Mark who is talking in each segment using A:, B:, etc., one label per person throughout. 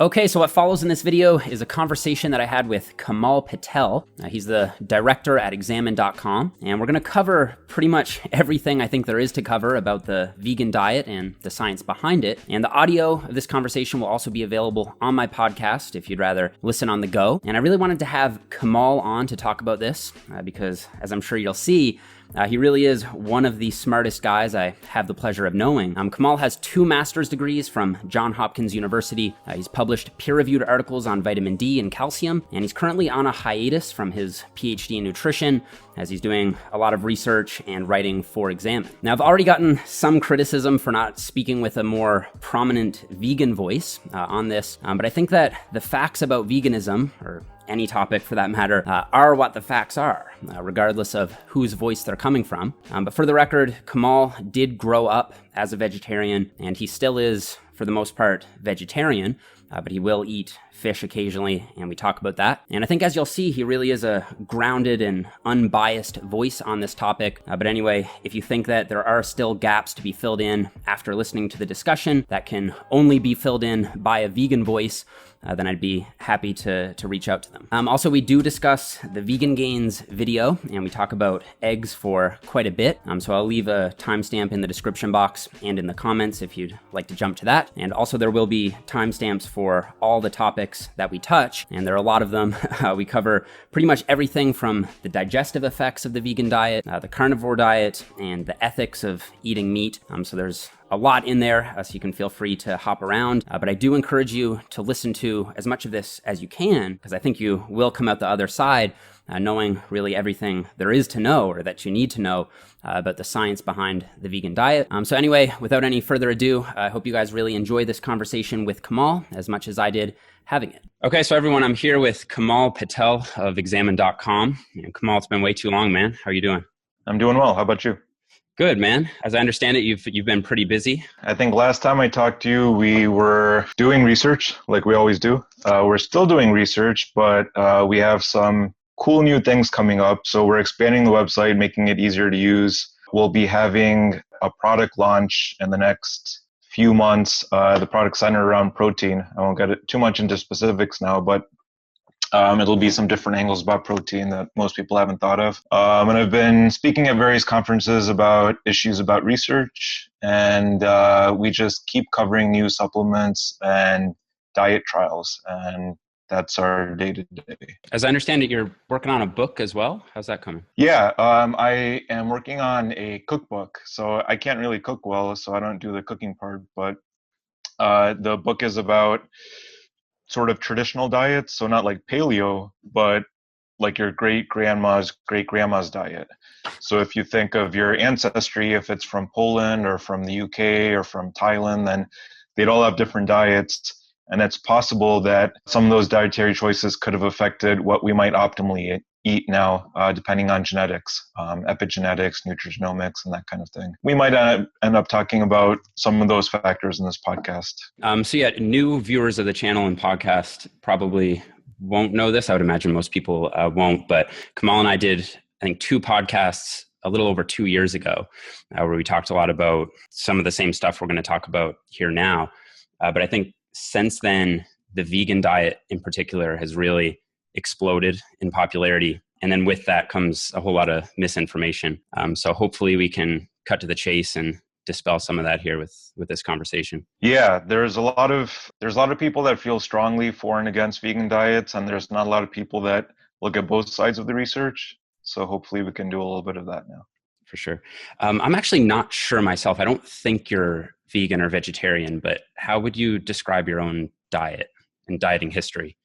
A: Okay, so what follows in this video is a conversation that I had with Kamal Patel. He's the director at examine.com, and we're going to cover pretty much everything I think there is to cover about the vegan diet and the science behind it. And the audio of this conversation will also be available on my podcast if you'd rather listen on the go. And I really wanted to have Kamal on to talk about this because, as I'm sure you'll see, he really is one of the smartest guys I have the pleasure of knowing. Kamal has 2 master's degrees from Johns Hopkins University. He's published peer-reviewed articles on vitamin D and calcium, and he's currently on a hiatus from his PhD in nutrition as he's doing a lot of research and writing for Examine. Now, I've already gotten some criticism for not speaking with a more prominent vegan voice on this, but I think that the facts about veganism, or any topic for that matter, are what the facts are, regardless of whose voice they're coming from. But for the record, Kamal did grow up as a vegetarian, and he still is, for the most part, vegetarian, but he will eat fish occasionally, and we talk about that. And I think, as you'll see, he really is a grounded and unbiased voice on this topic. But anyway, if you think that there are still gaps to be filled in after listening to the discussion that can only be filled in by a vegan voice, then I'd be happy to reach out to them. Also, we do discuss the Vegan Gains video, and we talk about eggs for quite a bit. So I'll leave a timestamp in the description box and in the comments if you'd like to jump to that. And also, there will be timestamps for all the topics that we touch, and there are a lot of them. We cover pretty much everything from the digestive effects of the vegan diet, the carnivore diet, and the ethics of eating meat. So there's a lot in there, so you can feel free to hop around. But I do encourage you to listen to as much of this as you can, because I think you will come out the other side knowing really everything there is to know, or that you need to know about the science behind the vegan diet. So anyway, without any further ado, I hope you guys really enjoy this conversation with Kamal as much as I did having it. Okay, so everyone, I'm here with Kamal Patel of examine.com. Kamal, it's been way too long, man. How are you doing?
B: I'm doing well. How about you?
A: Good, man. As I understand it, you've been pretty busy.
B: I think last time I talked to you, we were doing research like we always do. We're still doing research, but we have some cool new things coming up. So we're expanding the website, making it easier to use. We'll be having a product launch in the next few months. The product's centered around protein. I won't get too much into specifics now, but it'll be some different angles about protein that most people haven't thought of. And I've been speaking at various conferences about issues about research, and we just keep covering new supplements and diet trials, and that's our day-to-day.
A: As I understand it, you're working on a book as well? How's that coming?
B: Yeah, I am working on a cookbook. So I can't really cook well, so I don't do the cooking part, but the book is about sort of traditional diets, so not like paleo, but like your great-grandma's diet. So if you think of your ancestry, if it's from Poland or from the UK or from Thailand, then they'd all have different diets. And it's possible that some of those dietary choices could have affected what we might optimally eat now, depending on genetics, epigenetics, nutrigenomics, and that kind of thing. We might end up talking about some of those factors in this podcast.
A: So yeah, new viewers of the channel and podcast probably won't know this. I would imagine most people won't, but Kamal and I did, I think, 2 podcasts a little over 2 years ago, where we talked a lot about some of the same stuff we're going to talk about here now. But I think since then, the vegan diet in particular has really exploded in popularity. And then with that comes a whole lot of misinformation. So hopefully we can cut to the chase and dispel some of that here with this conversation.
B: Yeah, there's a lot of people that feel strongly for and against vegan diets, and there's not a lot of people that look at both sides of the research. So hopefully we can do a little bit of that now.
A: For sure. I'm actually not sure myself. I don't think you're vegan or vegetarian, but how would you describe your own diet and dieting history?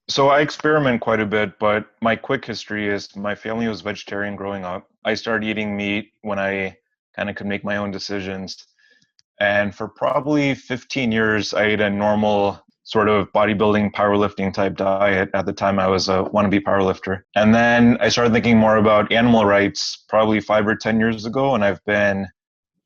B: So I experiment quite a bit, but my quick history is my family was vegetarian growing up. I started eating meat when I kind of could make my own decisions. And for probably 15 years, I ate a normal sort of bodybuilding, powerlifting type diet. At the time, I was a wannabe powerlifter. And then I started thinking more about animal rights probably 5 or 10 years ago, and I've been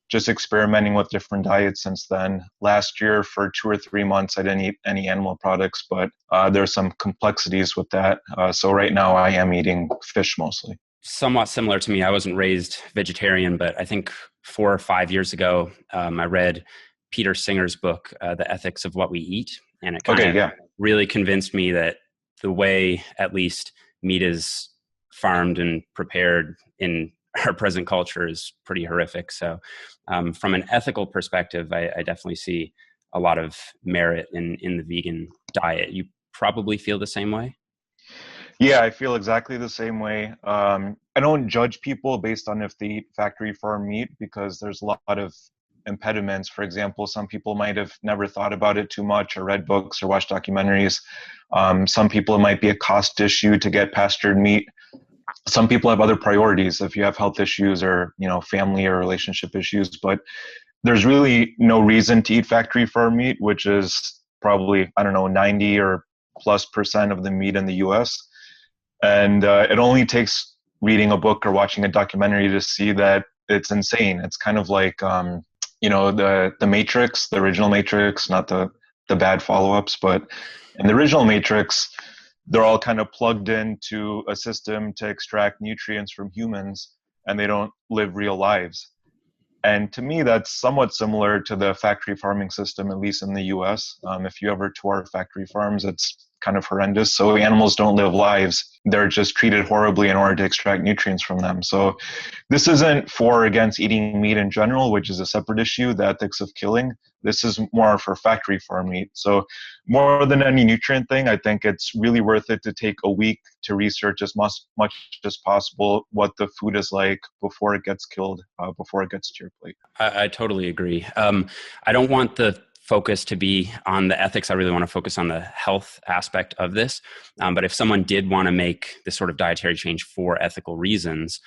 B: just experimenting with different diets since then. Last year, for 2 or 3 months, I didn't eat any animal products, but there's some complexities with that. So right now, I am eating fish mostly.
A: Somewhat similar to me. I wasn't raised vegetarian, but I think 4 or 5 years ago, I read Peter Singer's book, The Ethics of What We Eat. And it kind
B: Okay,
A: of
B: yeah.
A: really convinced me that the way at least meat is farmed and prepared in our present culture is pretty horrific. So from an ethical perspective, I definitely see a lot of merit in the vegan diet. You probably feel the same way?
B: Yeah, I feel exactly the same way. I don't judge people based on if they eat factory farm meat because there's a lot of impediments. For example, some people might have never thought about it too much or read books or watched documentaries. Some people, it might be a cost issue to get pastured meat. Some people have other priorities if you have health issues or, family or relationship issues. But there's really no reason to eat factory farm meat, which is probably, I don't know, 90 or plus% of the meat in the US. And it only takes reading a book or watching a documentary to see that it's insane. It's kind of like, the Matrix, the original Matrix, not the bad follow-ups, but in the original Matrix, they're all kind of plugged into a system to extract nutrients from humans, and they don't live real lives. And to me, that's somewhat similar to the factory farming system, at least in the US. If you ever tour factory farms, it's kind of horrendous. So animals don't live lives. They're just treated horribly in order to extract nutrients from them. So this isn't for or against eating meat in general, which is a separate issue, the ethics of killing. This is more for factory farm meat. So more than any nutrient thing, I think it's really worth it to take a week to research as much as possible what the food is like before it gets killed, before it gets to your plate.
A: I totally agree. I don't want the focus to be on the ethics. I really want to focus on the health aspect of this. But if someone did want to make this sort of dietary change for ethical reasons,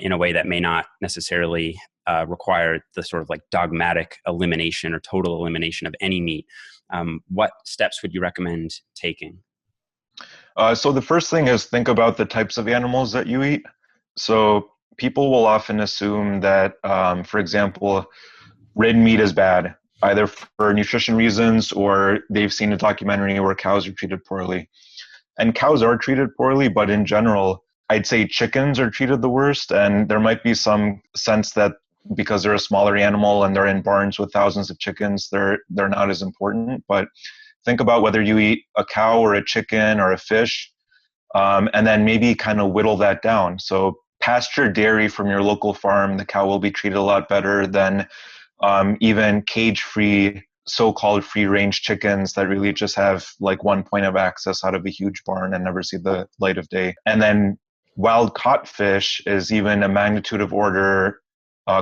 A: in a way that may not necessarily require the sort of like dogmatic elimination or total elimination of any meat, what steps would you recommend taking?
B: So the first thing is think about the types of animals that you eat. So people will often assume that, for example, red meat is bad, either for nutrition reasons or they've seen a documentary where cows are treated poorly. And cows are treated poorly, but in general, I'd say chickens are treated the worst. And there might be some sense that because they're a smaller animal and they're in barns with thousands of chickens, they're not as important. But think about whether you eat a cow or a chicken or a fish, and then maybe kind of whittle that down. So pasture dairy from your local farm, the cow will be treated a lot better than even cage-free, so-called free-range chickens that really just have like one point of access out of a huge barn and never see the light of day. And then wild-caught fish is even a magnitude of order,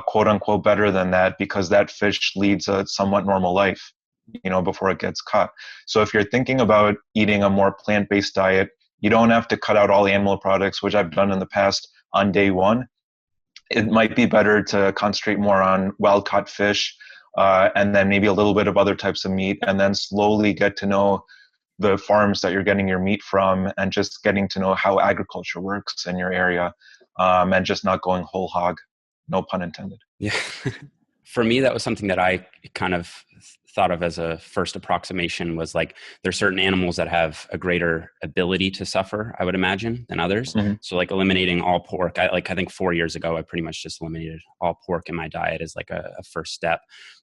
B: quote-unquote, better than that because that fish leads a somewhat normal life, before it gets caught. So if you're thinking about eating a more plant-based diet, you don't have to cut out all animal products, which I've done in the past on day one. It might be better to concentrate more on wild-caught fish, and then maybe a little bit of other types of meat, and then slowly get to know the farms that you're getting your meat from and just getting to know how agriculture works in your area, and just not going whole hog, no pun intended.
A: Yeah. For me, that was something that I kind of thought of as a first approximation was like, there's certain animals that have a greater ability to suffer, I would imagine, than others.
B: Mm-hmm.
A: So like eliminating all pork, I think 4 years ago, I pretty much just eliminated all pork in my diet as like a first step.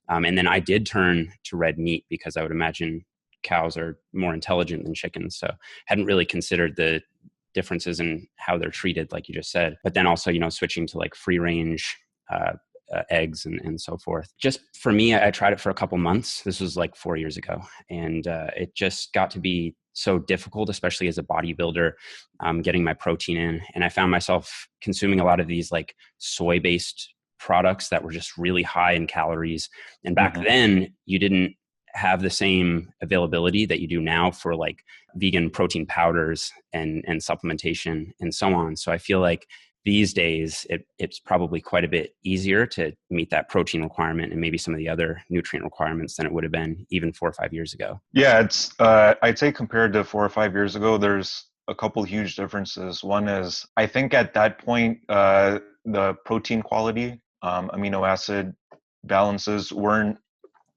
A: And then I did turn to red meat because I would imagine cows are more intelligent than chickens. So hadn't really considered the differences in how they're treated, like you just said. But then also, switching to like free range, eggs and so forth. Just for me, I tried it for a couple months. This was like 4 years ago. And it just got to be so difficult, especially as a bodybuilder, getting my protein in. And I found myself consuming a lot of these like soy-based products that were just really high in calories. And back then, you didn't have the same availability that you do now for like vegan protein powders and supplementation and so on. So I feel like these days, it's probably quite a bit easier to meet that protein requirement and maybe some of the other nutrient requirements than it would have been even 4 or 5 years ago.
B: Yeah, it's I'd say compared to 4 or 5 years ago, there's a couple huge differences. One is I think at that point, the protein quality, amino acid balances weren't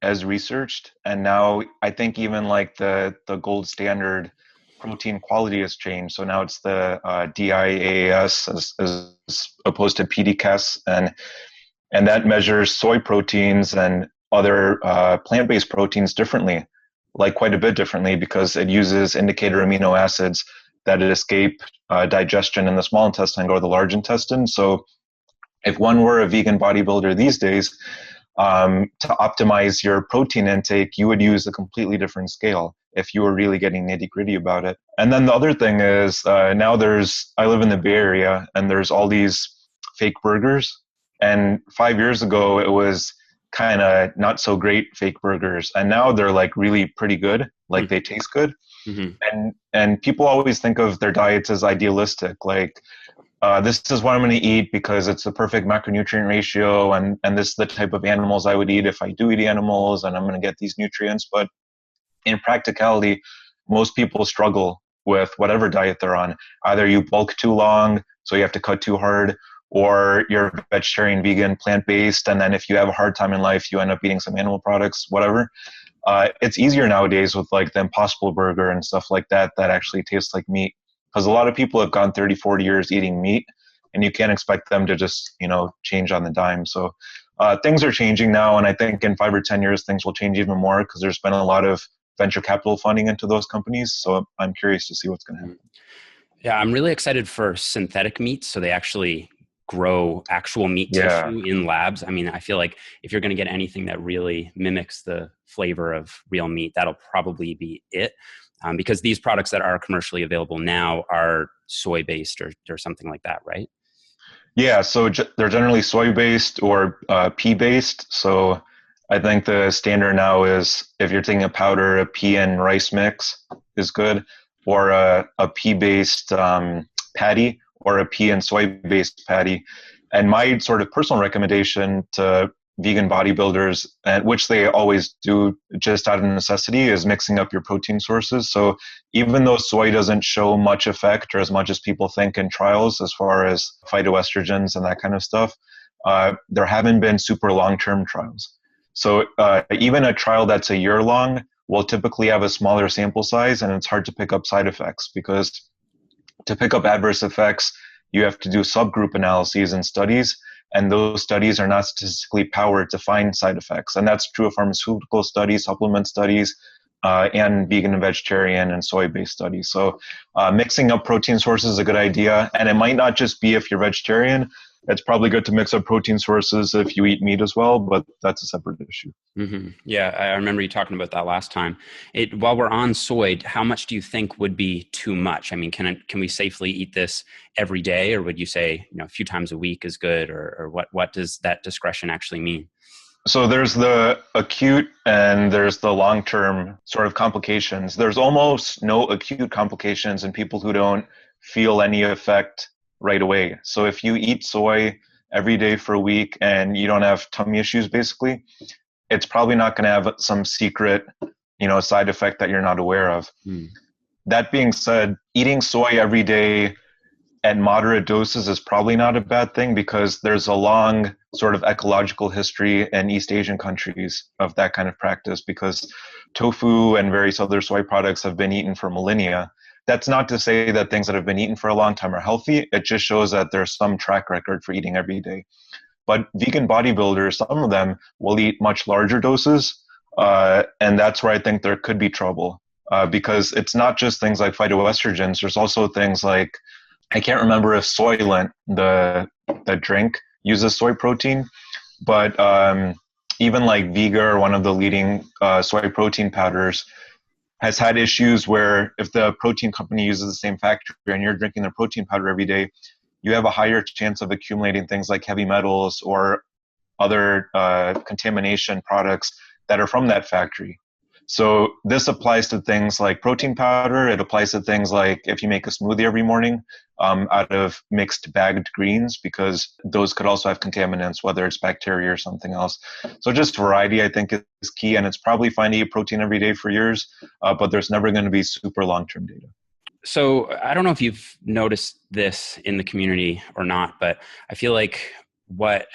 B: as researched, and now I think even like the gold standard protein quality has changed. So now it's the DIAAS as opposed to PDCAS, and that measures soy proteins and other plant-based proteins differently. like quite a bit differently because it uses indicator amino acids that escape digestion in the small intestine or the large intestine. So if one were a vegan bodybuilder these days, to optimize your protein intake, you would use a completely different scale if you were really getting nitty gritty about it. And then the other thing is now I live in the Bay Area and there's all these fake burgers. And 5 years ago, it was kind of not so great fake burgers. And now they're like really pretty good. Like they taste good.
A: Mm-hmm.
B: And people always think of their diets as idealistic. Like, this is what I'm going to eat because it's the perfect macronutrient ratio, and this is the type of animals I would eat if I do eat animals, and I'm going to get these nutrients. But in practicality, most people struggle with whatever diet they're on. Either you bulk too long, so you have to cut too hard, or you're vegetarian, vegan, plant-based, and then if you have a hard time in life, you end up eating some animal products, whatever. It's easier nowadays with like the Impossible Burger and stuff like that actually tastes like meat. Because a lot of people have gone 30, 40 years eating meat, and you can't expect them to just, change on the dime. So things are changing now, and I think in 5 or 10 years, things will change even more because there's been a lot of venture capital funding into those companies. So I'm curious to see what's going to happen.
A: Yeah, I'm really excited for synthetic meats. So they actually grow actual meat tissue in labs. I mean, I feel like if you're going to get anything that really mimics the flavor of real meat, that'll probably be it. Because these products that are commercially available now are soy-based or something like that, right?
B: Yeah, so they're generally soy-based or pea-based. So I think the standard now is if you're taking a powder, a pea and rice mix is good, or a pea-based patty or a pea and soy-based patty. And my sort of personal recommendation to vegan bodybuilders, and which they always do just out of necessity, is mixing up your protein sources. So even though soy doesn't show much effect or as much as people think in trials as far as phytoestrogens and that kind of stuff, there haven't been super long-term trials. So even a trial that's a year long will typically have a smaller sample size, and it's hard to pick up side effects because to pick up adverse effects, you have to do subgroup analyses and studies, and those studies are not statistically powered to find side effects. And that's true of pharmaceutical studies, supplement studies, and vegan and vegetarian and soy-based studies. So mixing up protein sources is a good idea. And it might not just be if you're vegetarian. It's probably good to mix up protein sources if you eat meat as well, but that's a separate issue.
A: Mm-hmm. Yeah, I remember you talking about that last time. While we're on soy, how much do you think would be too much? I mean, can we safely eat this every day, or would you say a few times a week is good, or what does that discretion actually mean?
B: So there's the acute and there's the long-term sort of complications. There's almost no acute complications in people who don't feel any effect right away. So if you eat soy every day for a week and you don't have tummy issues, basically, it's probably not going to have some secret, side effect that you're not aware of. That being said, eating soy every day at moderate doses is probably not a bad thing because there's a long sort of ecological history in East Asian countries of that kind of practice, because tofu and various other soy products have been eaten for millennia. That's not to say that things that have been eaten for a long time are healthy. It just shows that there's some track record for eating every day. But vegan bodybuilders, some of them will eat much larger doses. And that's where I think there could be trouble because it's not just things like phytoestrogens. There's also things like, I can't remember if Soylent, the drink, uses soy protein, but even like Vega, one of the leading soy protein powders, has had issues where if the protein company uses the same factory and you're drinking their protein powder every day, you have a higher chance of accumulating things like heavy metals or other contamination products that are from that factory. So this applies to things like protein powder. It applies to things like if you make a smoothie every morning out of mixed bagged greens, because those could also have contaminants, whether it's bacteria or something else. So just variety, I think, is key. And it's probably fine to eat protein every day for years, but there's never going to be super long-term data.
A: So I don't know if you've noticed this in the community or not, but I feel like what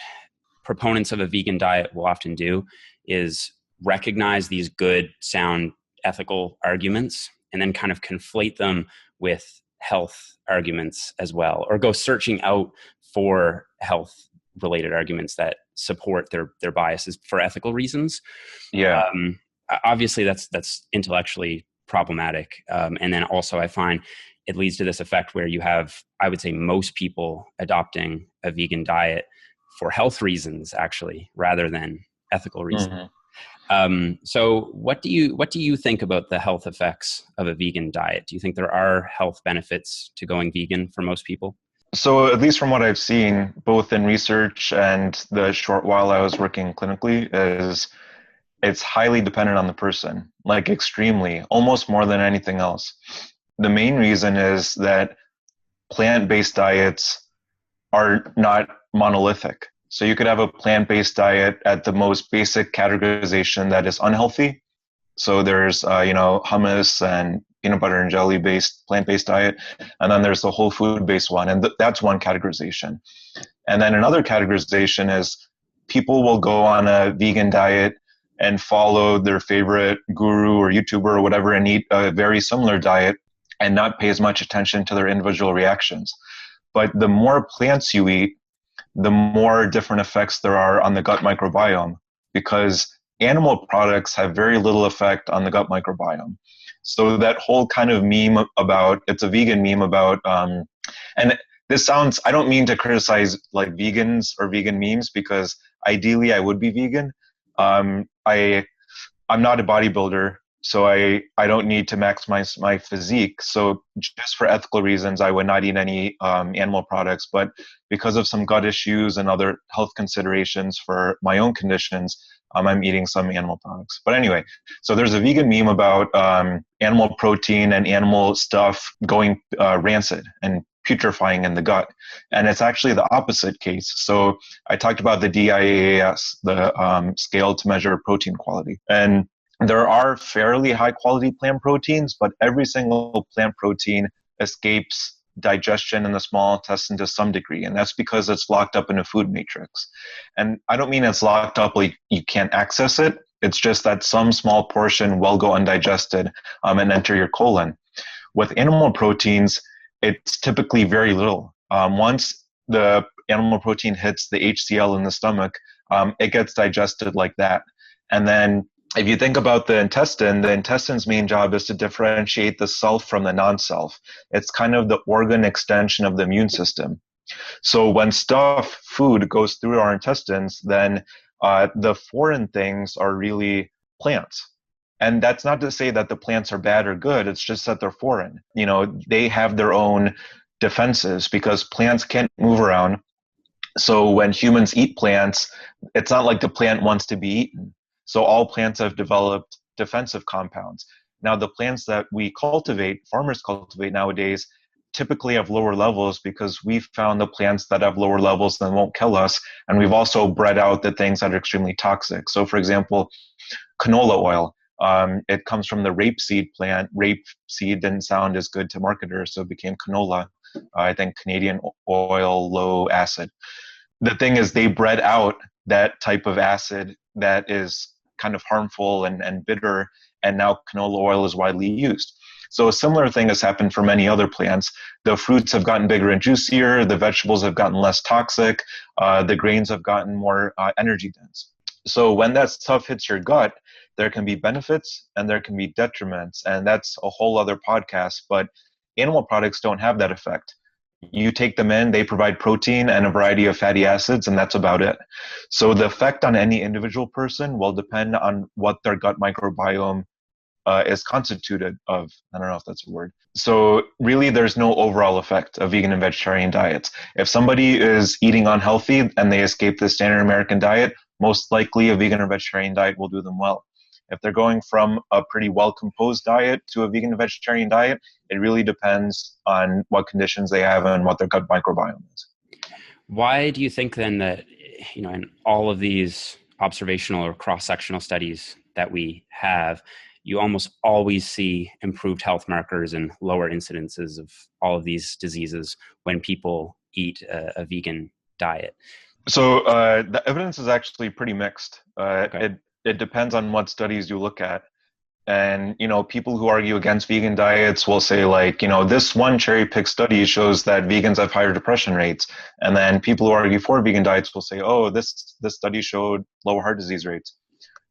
A: proponents of a vegan diet will often do is recognize these good, sound, ethical arguments and then kind of conflate them with health arguments as well, or go searching out for health related arguments that support their biases for ethical reasons.
B: Yeah.
A: obviously that's intellectually problematic. And then also I find it leads to this effect where you have, I would say, most people adopting a vegan diet for health reasons, actually, rather than ethical reasons. So what do you think about the health effects of a vegan diet? Do you think there are health benefits to going vegan for most people?
B: So at least from what I've seen, both in research and the short while I was working clinically, is it's highly dependent on the person, like extremely, almost more than anything else. The main reason is that plant-based diets are not monolithic. So you could have a plant-based diet at the most basic categorization that is unhealthy. So there's, hummus and peanut butter and jelly based plant-based diet. And then there's the whole food based one. And that's one categorization. And then another categorization is people will go on a vegan diet and follow their favorite guru or YouTuber or whatever and eat a very similar diet and not pay as much attention to their individual reactions. But the more plants you eat, the more different effects there are on the gut microbiome, because animal products have very little effect on the gut microbiome. So that whole kind of meme about, it's a vegan meme about, and this sounds, I don't mean to criticize like vegans or vegan memes, because ideally I would be vegan. I'm not a bodybuilder, so I don't need to maximize my physique. So just for ethical reasons, I would not eat any animal products. But because of some gut issues and other health considerations for my own conditions, I'm eating some animal products. But anyway, so there's a vegan meme about animal protein and animal stuff going rancid and putrefying in the gut. And it's actually the opposite case. So I talked about the DIAAS, the scale to measure protein quality. And there are fairly high quality plant proteins, but every single plant protein escapes digestion in the small intestine to some degree. And that's because it's locked up in a food matrix. And I don't mean it's locked up like you can't access it. It's just that some small portion will go undigested and enter your colon. With animal proteins, it's typically very little. Once the animal protein hits the HCl in the stomach, it gets digested like that. And then if you think about the intestine's main job is to differentiate the self from the non-self. It's kind of the organ extension of the immune system. So when food goes through our intestines, then the foreign things are really plants. And that's not to say that the plants are bad or good. It's just that they're foreign. They have their own defenses because plants can't move around. So when humans eat plants, it's not like the plant wants to be eaten. So all plants have developed defensive compounds. Now, the plants that farmers cultivate nowadays, typically have lower levels because we've found the plants that have lower levels that won't kill us. And we've also bred out the things that are extremely toxic. So, for example, canola oil. It comes from the rapeseed plant. Rapeseed didn't sound as good to marketers, so it became canola. I think Canadian oil, low acid. The thing is, they bred out that type of acid that is kind of harmful and bitter, and now canola oil is widely used. So a similar thing has happened for many other plants. The fruits have gotten bigger and juicier, the vegetables have gotten less toxic, the grains have gotten more energy dense. So when that stuff hits your gut, there can be benefits and there can be detriments, and that's a whole other podcast, but animal products don't have that effect. You take them in, they provide protein and a variety of fatty acids, and that's about it. So the effect on any individual person will depend on what their gut microbiome is constituted of. I don't know if that's a word. So really, there's no overall effect of vegan and vegetarian diets. If somebody is eating unhealthy and they escape the standard American diet, most likely a vegan or vegetarian diet will do them well. If they're going from a pretty well-composed diet to a vegan and vegetarian diet, it really depends on what conditions they have and what their gut microbiome is.
A: Why do you think then that, in all of these observational or cross-sectional studies that we have, you almost always see improved health markers and lower incidences of all of these diseases when people eat a vegan diet?
B: So the evidence is actually pretty mixed.
A: Okay.
B: It depends on what studies you look at. And, people who argue against vegan diets will say this one cherry pick study shows that vegans have higher depression rates. And then people who argue for vegan diets will say, oh, this study showed lower heart disease rates.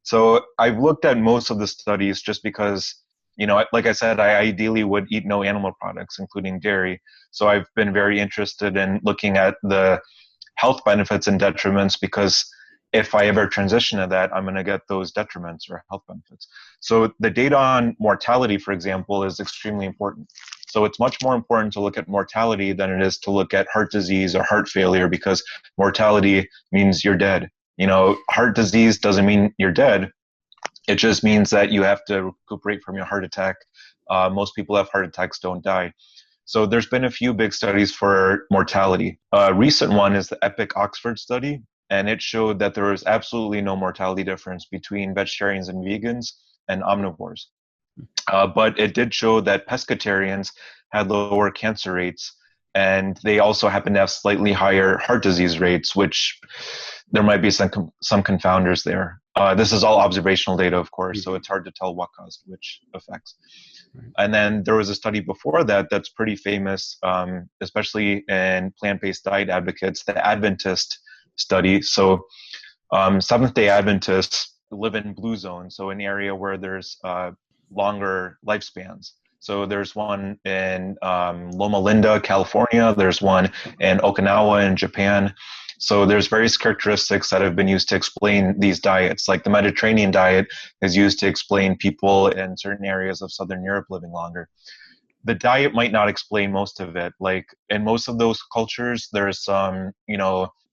B: So I've looked at most of the studies just because, like I said, I ideally would eat no animal products, including dairy. So I've been very interested in looking at the health benefits and detriments, because if I ever transition to that, I'm going to get those detriments or health benefits. So the data on mortality, for example, is extremely important. So it's much more important to look at mortality than it is to look at heart disease or heart failure, because mortality means you're dead. Heart disease doesn't mean you're dead. It just means that you have to recuperate from your heart attack. Most people who have heart attacks don't die. So there's been a few big studies for mortality. A recent one is the EPIC Oxford study, and it showed that there was absolutely no mortality difference between vegetarians and vegans and omnivores. But it did show that pescatarians had lower cancer rates, and they also happen to have slightly higher heart disease rates, which there might be some confounders there. This is all observational data, of course, so it's hard to tell what caused which effects. And then there was a study before that that's pretty famous, especially in plant-based diet advocates, the Adventist study. So Seventh-day Adventists live in blue zones, so an area where there's longer lifespans. So there's one in Loma Linda, California. There's one in Okinawa in Japan. So there's various characteristics that have been used to explain these diets. Like the Mediterranean diet is used to explain people in certain areas of Southern Europe living longer. The diet might not explain most of it. Like in most of those cultures, there's some,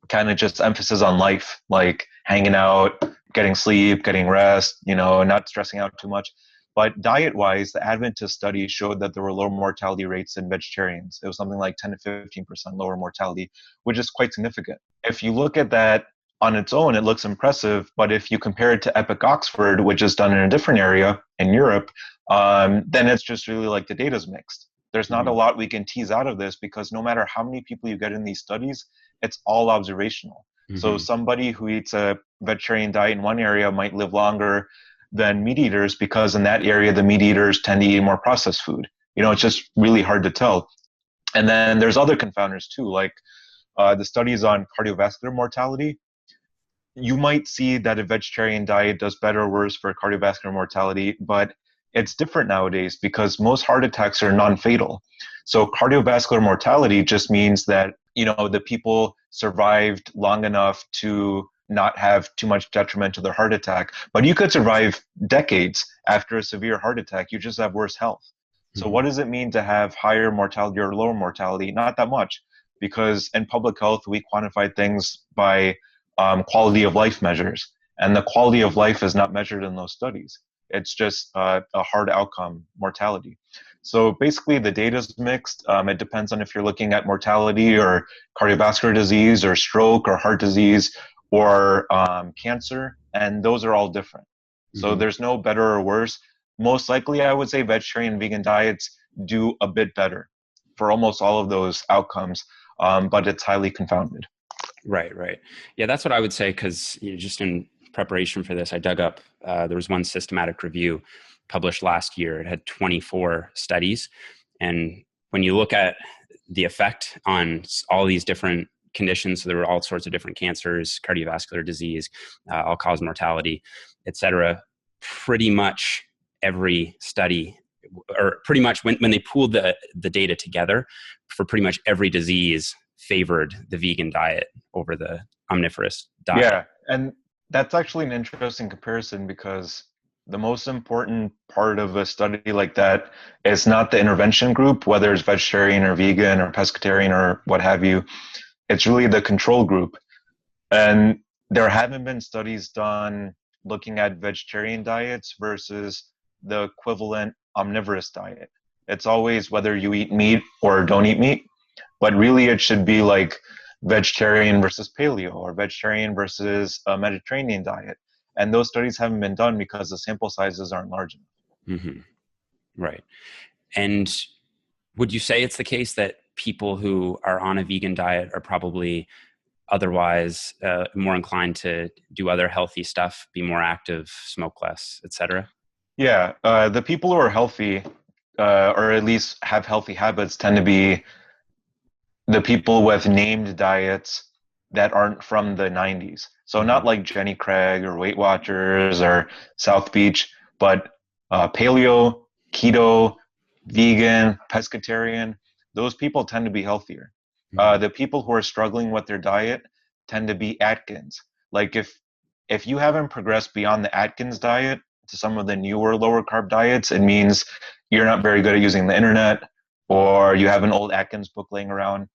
B: kind of just emphasis on life, like hanging out, getting sleep, getting rest, not stressing out too much. But diet-wise, the Adventist study showed that there were lower mortality rates in vegetarians. It was something like 10 to 15% lower mortality, which is quite significant. If you look at that on its own, it looks impressive. But if you compare it to EPIC Oxford, which is done in a different area in Europe, then it's just really like the data's mixed. There's not a lot we can tease out of this, because no matter how many people you get in these studies, it's all observational. So somebody who eats a vegetarian diet in one area might live longer than meat eaters, because in that area, the meat eaters tend to eat more processed food. It's just really hard to tell. And then there's other confounders too, like the studies on cardiovascular mortality. You might see that a vegetarian diet does better or worse for cardiovascular mortality, but it's different nowadays because most heart attacks are non-fatal. So cardiovascular mortality just means that, the people survived long enough to not have too much detriment to their heart attack. But you could survive decades after a severe heart attack. You just have worse health. So what does it mean to have higher mortality or lower mortality? Not that much, because in public health, we quantify things by quality of life measures. And the quality of life is not measured in those studies. It's just a hard outcome, mortality. So basically the data is mixed. It depends on if you're looking at mortality or cardiovascular disease or stroke or heart disease or cancer, and those are all different. So there's no better or worse. Most likely, I would say vegetarian and vegan diets do a bit better for almost all of those outcomes, but it's highly confounded.
A: Right. Yeah, that's what I would say, because just in preparation for this, I dug up, there was one systematic review published last year. It had 24 studies. And when you look at the effect on all these different conditions, so there were all sorts of different cancers, cardiovascular disease, all-cause mortality, et cetera, pretty much every study, or pretty much when they pooled the data together for pretty much every disease, favored the vegan diet over the omnivorous diet.
B: Yeah, and that's actually an interesting comparison, because the most important part of a study like that is not the intervention group, whether it's vegetarian or vegan or pescatarian or what have you. It's really the control group. And there haven't been studies done looking at vegetarian diets versus the equivalent omnivorous diet. It's always whether you eat meat or don't eat meat, but really it should be like vegetarian versus paleo or vegetarian versus a Mediterranean diet. And those studies haven't been done because the sample sizes aren't large enough.
A: Right. And would you say it's the case that people who are on a vegan diet are probably otherwise more inclined to do other healthy stuff, be more active, smoke less, etc.?
B: Yeah, the people who are healthy, or at least have healthy habits, tend to be the people with named diets that aren't from the 90s. So
A: Hmm.
B: not like Jenny Craig or Weight Watchers or South Beach, but paleo, keto, vegan, pescatarian, those people tend to be healthier.
A: Hmm.
B: The people who are struggling with their diet tend to be Atkins. Like if you haven't progressed beyond the Atkins diet to some of the newer lower carb diets, it means you're not very good at using the internet, or you have an old Atkins book laying around.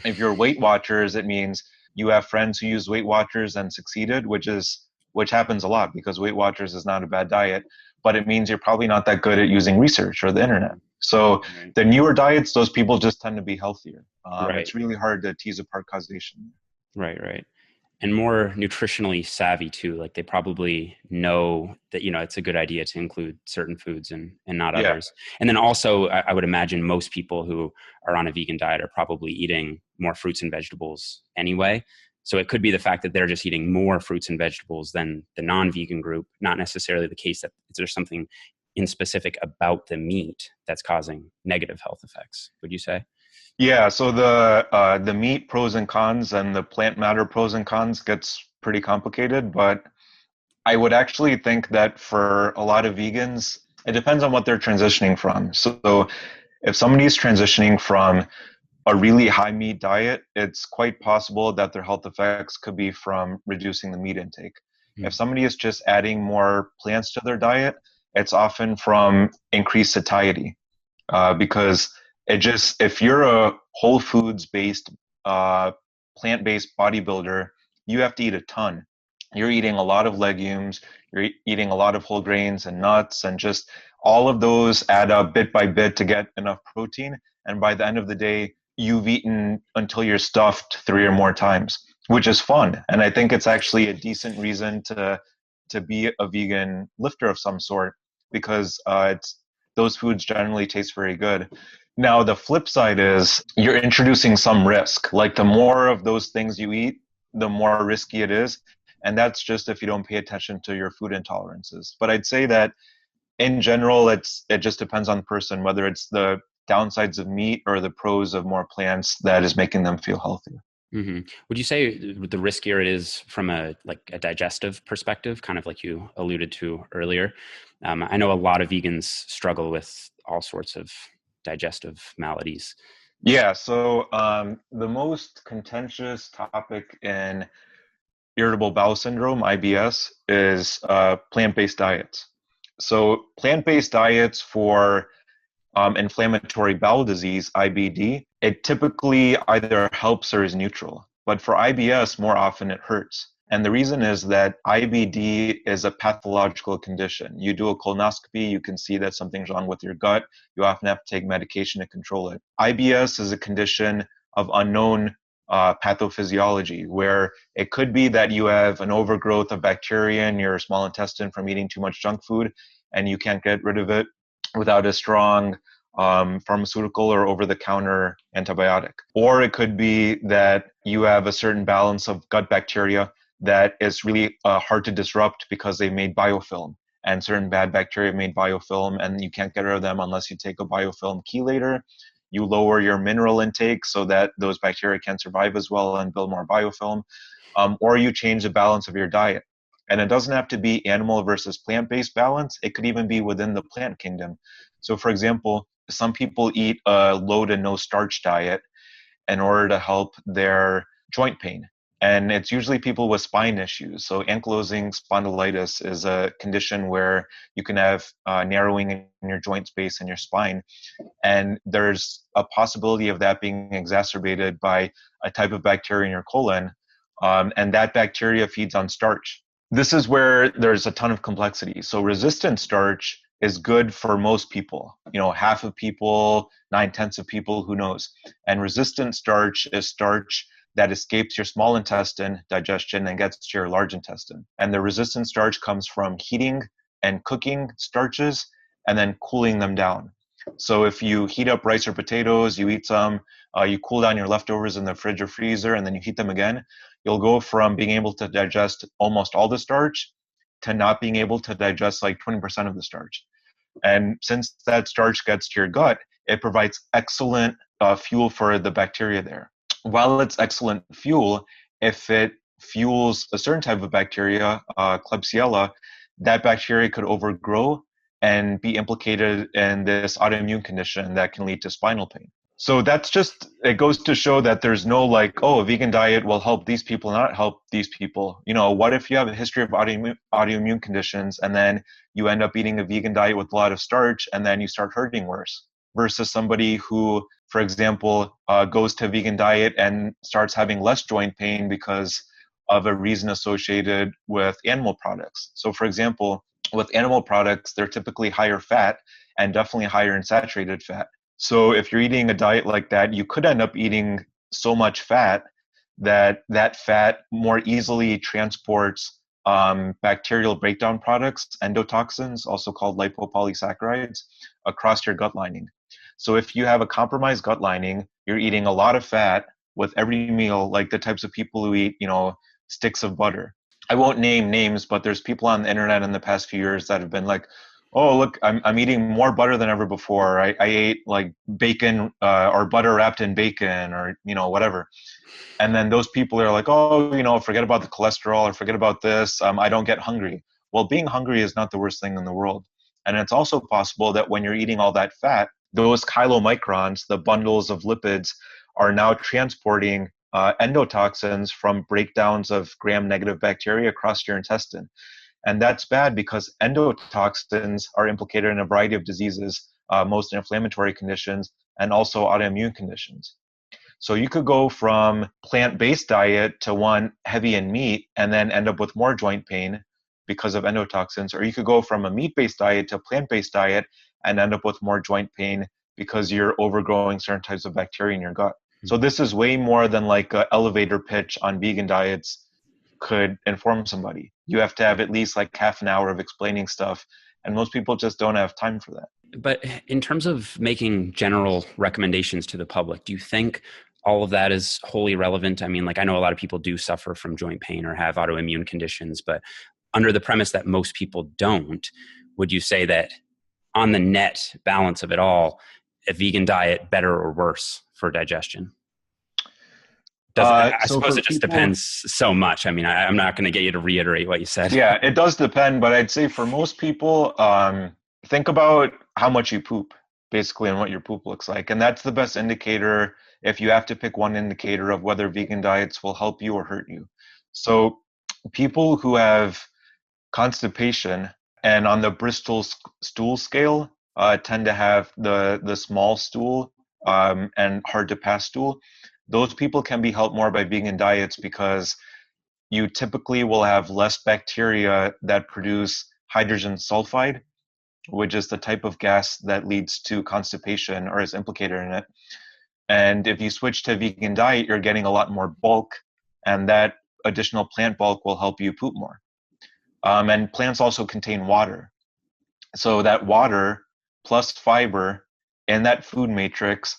B: If you're Weight Watchers, it means you have friends who use Weight Watchers and succeeded, which happens a lot because Weight Watchers is not a bad diet, but it means you're probably not that good at using research or the internet. So
A: Right.
B: the newer diets, those people just tend to be healthier.
A: Right.
B: It's really hard to tease apart causation.
A: Right. Right. And more nutritionally savvy too. Like they probably know that, it's a good idea to include certain foods and not
B: Yeah.
A: others. And then also, I would imagine most people who are on a vegan diet are probably eating more fruits and vegetables anyway. So it could be the fact that they're just eating more fruits and vegetables than the non-vegan group, not necessarily the case that there's something in specific about the meat that's causing negative health effects, would you say?
B: Yeah, so the meat pros and cons and the plant matter pros and cons gets pretty complicated, but I would actually think that for a lot of vegans, it depends on what they're transitioning from. So if somebody's transitioning from a really high meat diet, it's quite possible that their health effects could be from reducing the meat intake. If
A: Mm.
B: somebody is just adding more plants to their diet, it's often from increased satiety, because if you're a whole foods based, uh, plant based bodybuilder, you have to eat a ton. You're eating a lot of legumes, you're eating a lot of whole grains and nuts, and just all of those add up bit by bit to get enough protein. And by the end of the day, you've eaten until you're stuffed 3 or more times, which is fun. And I think it's actually a decent reason to be a vegan lifter of some sort, because it's those foods generally taste very good. Now, the flip side is you're introducing some risk. Like the more of those things you eat, the more risky it is. And that's just if you don't pay attention to your food intolerances. But I'd say that in general, it just depends on the person, whether it's the downsides of meat or the pros of more plants that is making them feel healthier.
A: Hmm. Would you say the riskier it is from a digestive perspective, kind of like you alluded to earlier? I know a lot of vegans struggle with all sorts of digestive maladies.
B: Yeah, so the most contentious topic in irritable bowel syndrome, IBS, is plant-based diets. So plant-based diets for inflammatory bowel disease, IBD, it typically either helps or is neutral. But for IBS, more often it hurts. And the reason is that IBD is a pathological condition. You do a colonoscopy, you can see that something's wrong with your gut. You often have to take medication to control it. IBS is a condition of unknown pathophysiology, where it could be that you have an overgrowth of bacteria in your small intestine from eating too much junk food, and you can't get rid of it without a strong pharmaceutical or over the counter antibiotic. Or it could be that you have a certain balance of gut bacteria that is really hard to disrupt because they made biofilm. And certain bad bacteria made biofilm, and you can't get rid of them unless you take a biofilm chelator. You lower your mineral intake so that those bacteria can survive as well and build more biofilm, or you change the balance of your diet. And it doesn't have to be animal versus plant based balance, it could even be within the plant kingdom. So, for example, some people eat a low to no starch diet in order to help their joint pain. And it's usually people with spine issues. So, ankylosing spondylitis is a condition where you can have narrowing in your joint space in your spine. And there's a possibility of that being exacerbated by a type of bacteria in your colon. And that bacteria feeds on starch. This is where there's a ton of complexity. So resistant starch is good for most people, half of people, 9/10 of people, who knows. And resistant starch is starch that escapes your small intestine digestion and gets to your large intestine. And the resistant starch comes from heating and cooking starches and then cooling them down. So if you heat up rice or potatoes, you eat some, you cool down your leftovers in the fridge or freezer, and then you heat them again, you'll go from being able to digest almost all the starch to not being able to digest like 20% of the starch. And since that starch gets to your gut, it provides excellent fuel for the bacteria there. While it's excellent fuel, if it fuels a certain type of bacteria, Klebsiella, that bacteria could overgrow and be implicated in this autoimmune condition that can lead to spinal pain. So that's just, it goes to show that there's no like, oh, a vegan diet will help these people, not help these people. You know, what if you have a history of autoimmune conditions and then you end up eating a vegan diet with a lot of starch and then you start hurting worse, versus somebody who, for example, goes to a vegan diet and starts having less joint pain because of a reason associated with animal products. So for example, with animal products, they're typically higher fat and definitely higher in saturated fat. So if you're eating a diet like that, you could end up eating so much fat that that fat more easily transports bacterial breakdown products, endotoxins, also called lipopolysaccharides, across your gut lining. So if you have a compromised gut lining, you're eating a lot of fat with every meal, like the types of people who eat, sticks of butter. I won't name names, but there's people on the internet in the past few years that have been like, oh, look, I'm eating more butter than ever before. I ate like bacon or butter wrapped in bacon or, whatever. And then those people are like, oh, forget about the cholesterol or forget about this. I don't get hungry. Well, being hungry is not the worst thing in the world. And it's also possible that when you're eating all that fat, those chylomicrons, the bundles of lipids, are now transporting endotoxins from breakdowns of gram-negative bacteria across your intestine. And that's bad because endotoxins are implicated in a variety of diseases, most inflammatory conditions, and also autoimmune conditions. So you could go from plant-based diet to one heavy in meat and then end up with more joint pain because of endotoxins, or you could go from a meat-based diet to a plant-based diet and end up with more joint pain because you're overgrowing certain types of bacteria in your gut. So this is way more than like an elevator pitch on vegan diets could inform somebody. You have to have at least like half an hour of explaining stuff, and most people just don't have time for that.
A: But in terms of making general recommendations to the public, do you think all of that is wholly relevant? I mean, like I know a lot of people do suffer from joint pain or have autoimmune conditions, but under the premise that most people don't, would you say that on the net balance of it all, a vegan diet better or worse for digestion? I suppose it just depends so much. I mean, I'm not going to get you to reiterate what you said.
B: Yeah, it does depend, but I'd say for most people, think about how much you poop, basically, and what your poop looks like. And that's the best indicator if you have to pick one indicator of whether vegan diets will help you or hurt you. So people who have constipation and on the Bristol stool scale tend to have the small stool and hard to pass stool. Those people can be helped more by vegan diets because you typically will have less bacteria that produce hydrogen sulfide, which is the type of gas that leads to constipation or is implicated in it. And if you switch to a vegan diet, you're getting a lot more bulk, and that additional plant bulk will help you poop more. And plants also contain water. So that water plus fiber in that food matrix,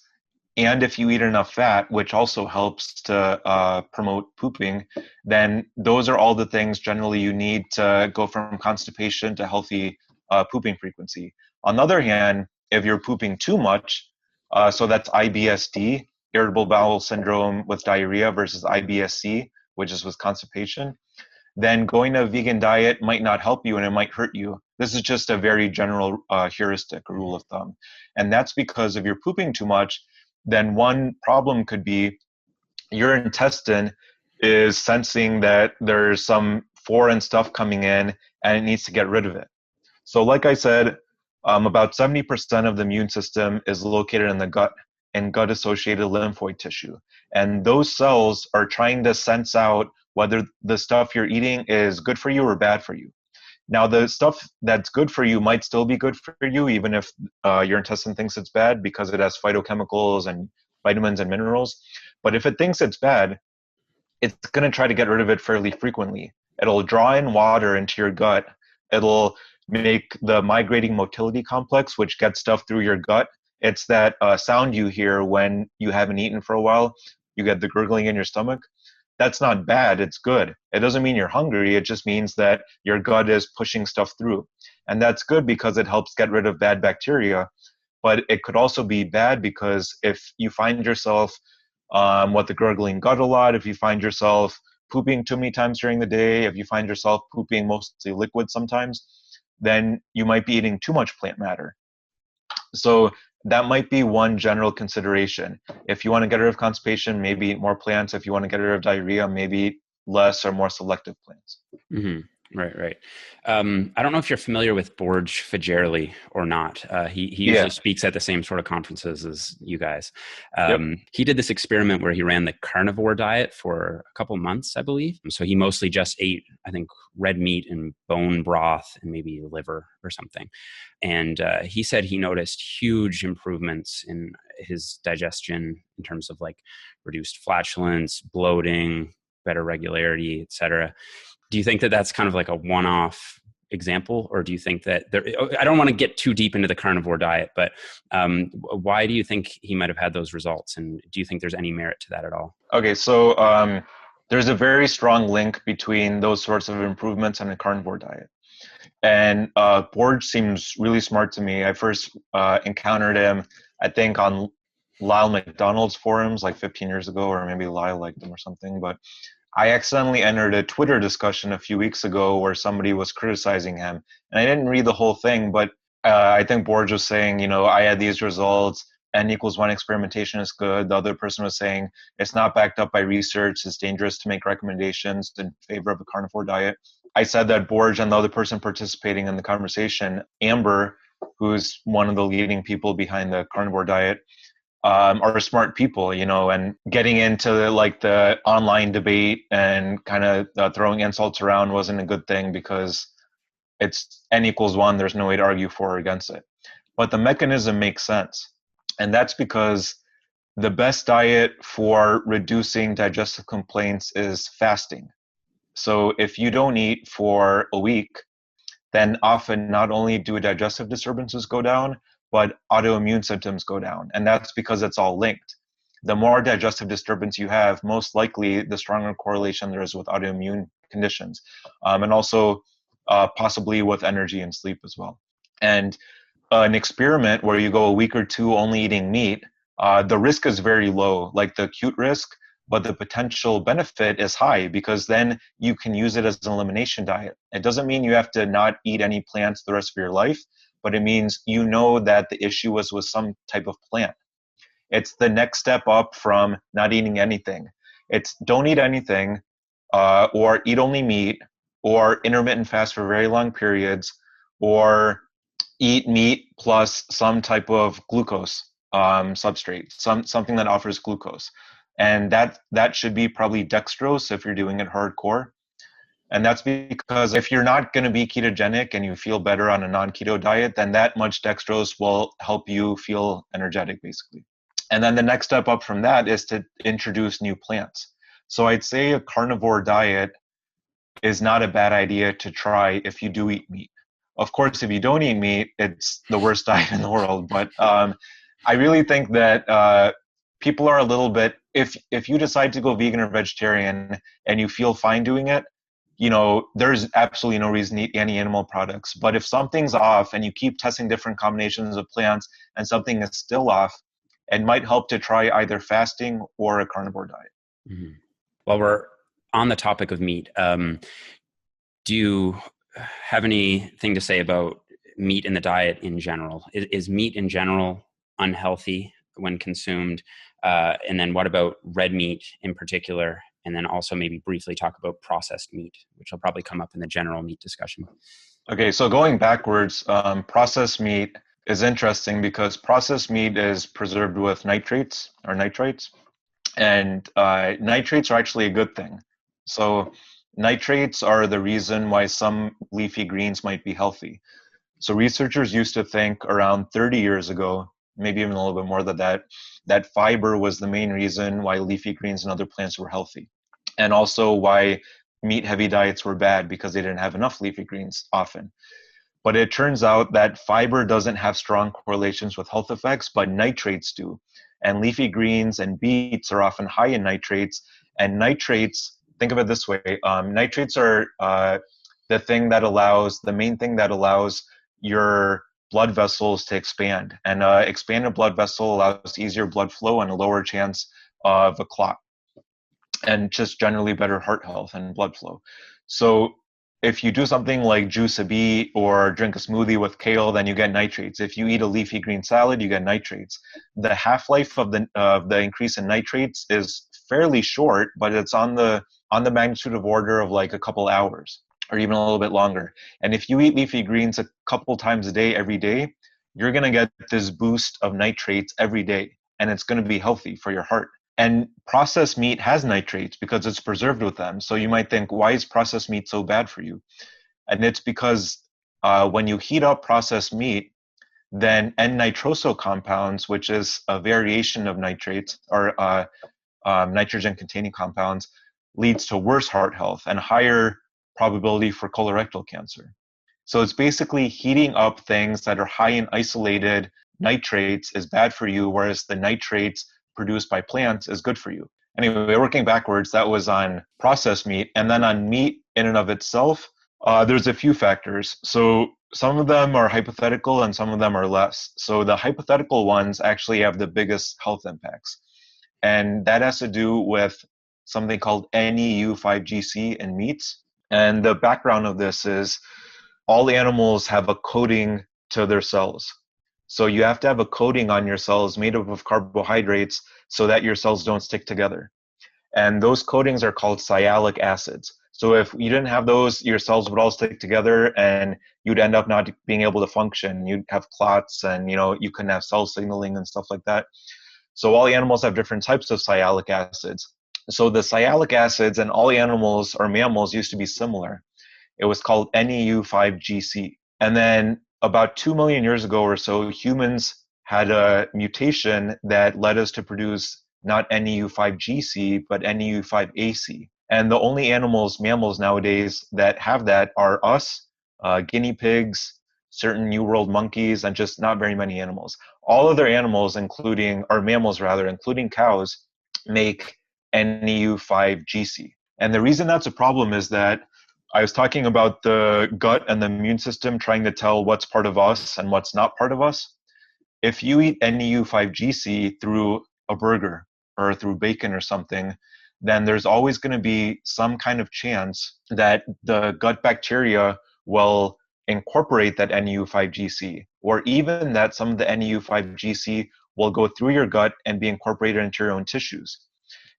B: and if you eat enough fat, which also helps to promote pooping, then those are all the things generally you need to go from constipation to healthy pooping frequency. On the other hand, if you're pooping too much, so that's IBS-D, irritable bowel syndrome with diarrhea, versus IBS-C, which is with constipation, then going to a vegan diet might not help you and it might hurt you. This is just a very general heuristic, rule of thumb. And that's because if you're pooping too much, then one problem could be your intestine is sensing that there's some foreign stuff coming in and it needs to get rid of it. So like I said, about 70% of the immune system is located in the gut and gut-associated lymphoid tissue. And those cells are trying to sense out whether the stuff you're eating is good for you or bad for you. Now, the stuff that's good for you might still be good for you, even if your intestine thinks it's bad because it has phytochemicals and vitamins and minerals. But if it thinks it's bad, it's going to try to get rid of it fairly frequently. It'll draw in water into your gut. It'll make the migrating motility complex, which gets stuff through your gut. It's that sound you hear when you haven't eaten for a while. You get the gurgling in your stomach. That's not bad, it's good. It doesn't mean you're hungry, it just means that your gut is pushing stuff through. And that's good because it helps get rid of bad bacteria. But it could also be bad because if you find yourself with the gurgling gut a lot, if you find yourself pooping too many times during the day, if you find yourself pooping mostly liquid sometimes, then you might be eating too much plant matter. So that might be one general consideration. If you want to get rid of constipation, maybe eat more plants. If you want to get rid of diarrhea, maybe eat less or more selective plants.
A: Mm-hmm. Right. I don't know if you're familiar with Borge Fagerli or not. He usually
B: Yeah.
A: speaks at the same sort of conferences as you guys.
B: Yep.
A: He did this experiment where he ran the carnivore diet for a couple months, I believe. So he mostly just ate, I think, red meat and bone broth and maybe liver or something. And he said he noticed huge improvements in his digestion in terms of like reduced flatulence, bloating, better regularity, etc. Do you think that that's kind of like a one-off example, or do you think that there, I don't want to get too deep into the carnivore diet, but why do you think he might have had those results? And do you think there's any merit to that at all?
B: Okay, so there's a very strong link between those sorts of improvements and a carnivore diet. And Borge seems really smart to me. I first encountered him, I think, on Lyle McDonald's forums like 15 years ago, or maybe Lyle liked him or something. But I accidentally entered a Twitter discussion a few weeks ago where somebody was criticizing him. And I didn't read the whole thing, but I think Borge was saying, I had these results, N=1 experimentation is good. The other person was saying it's not backed up by research, it's dangerous to make recommendations in favor of a carnivore diet. I said that Borge and the other person participating in the conversation, Amber, who's one of the leading people behind the carnivore diet, are smart people, and getting into like the online debate and kind of throwing insults around wasn't a good thing because it's N=1. There's no way to argue for or against it. But the mechanism makes sense. And that's because the best diet for reducing digestive complaints is fasting. So if you don't eat for a week, then often not only do digestive disturbances go down, but autoimmune symptoms go down. And that's because it's all linked. The more digestive disturbance you have, most likely the stronger correlation there is with autoimmune conditions, and also possibly with energy and sleep as well. And an experiment where you go a week or two only eating meat, the risk is very low, like the acute risk, but the potential benefit is high because then you can use it as an elimination diet. It doesn't mean you have to not eat any plants the rest of your life, but it means that the issue was with some type of plant. It's the next step up from not eating anything. It's don't eat anything, or eat only meat, or intermittent fast for very long periods, or eat meat plus some type of glucose substrate, something that offers glucose. And that should be probably dextrose if you're doing it hardcore. And that's because if you're not going to be ketogenic and you feel better on a non-keto diet, then that much dextrose will help you feel energetic, basically. And then the next step up from that is to introduce new plants. So I'd say a carnivore diet is not a bad idea to try if you do eat meat. Of course, if you don't eat meat, it's the worst diet in the world. But I really think that people are a little bit, if you decide to go vegan or vegetarian and you feel fine doing it, there's absolutely no reason to eat any animal products. But if something's off and you keep testing different combinations of plants and something is still off, it might help to try either fasting or a carnivore diet.
A: Mm-hmm. While we're on the topic of meat, do you have anything to say about meat in the diet in general? Is meat in general unhealthy when consumed? And then what about red meat in particular? And then also maybe briefly talk about processed meat, which will probably come up in the general meat discussion.
B: Okay, so going backwards, processed meat is interesting because processed meat is preserved with nitrates or nitrites. And nitrates are actually a good thing. So nitrates are the reason why some leafy greens might be healthy. So researchers used to think around 30 years ago, maybe even a little bit more than that, that fiber was the main reason why leafy greens and other plants were healthy. And also why meat-heavy diets were bad because they didn't have enough leafy greens often. But it turns out that fiber doesn't have strong correlations with health effects, but nitrates do. And leafy greens and beets are often high in nitrates. And nitrates, think of it this way, nitrates are the main thing that allows your blood vessels to expand. And expanded blood vessel allows easier blood flow and a lower chance of a clot. and just generally better heart health and blood flow. So if you do something like juice a beet or drink a smoothie with kale, then you get nitrates. If you eat a leafy green salad, you get nitrates. The half-life of the increase in nitrates is fairly short, but it's on the magnitude of order of like a couple hours or even a little bit longer. And if you eat leafy greens a couple times a day every day, you're going to get this boost of nitrates every day, and it's going to be healthy for your heart. And processed meat has nitrates because it's preserved with them. So you might think, why is processed meat so bad for you? And it's because when you heat up processed meat, then N-nitroso compounds, which is a variation of nitrates or nitrogen-containing compounds, leads to worse heart health and higher probability for colorectal cancer. So it's basically heating up things that are high in isolated nitrates is bad for you, whereas the nitrates produced by plants is good for you. Anyway, working backwards, that was on processed meat. And then on meat in and of itself, there's a few factors. So some of them are hypothetical and some of them are less. So the hypothetical ones actually have the biggest health impacts. And that has to do with something called NEU5GC in meats. And the background of this is all animals have a coating to their cells. So you have to have a coating on your cells made up of carbohydrates so that your cells don't stick together. And those coatings are called sialic acids. So if you didn't have those, your cells would all stick together and you'd end up not being able to function. You'd have clots and you couldn't have cell signaling and stuff like that. So all animals have different types of sialic acids. So the sialic acids in all animals or mammals used to be similar. It was called NEU5GC. And then about 2 million years ago or so, humans had a mutation that led us to produce not NEU5GC, but NEU5AC. And the only mammals nowadays that have that are us, guinea pigs, certain New World monkeys, and just not very many animals. All other animals, mammals rather, including cows, make NEU5GC. And the reason that's a problem is that I was talking about the gut and the immune system trying to tell what's part of us and what's not part of us. If you eat NEU5GC through a burger or through bacon or something, then there's always going to be some kind of chance that the gut bacteria will incorporate that NEU5GC, or even that some of the NEU5GC will go through your gut and be incorporated into your own tissues.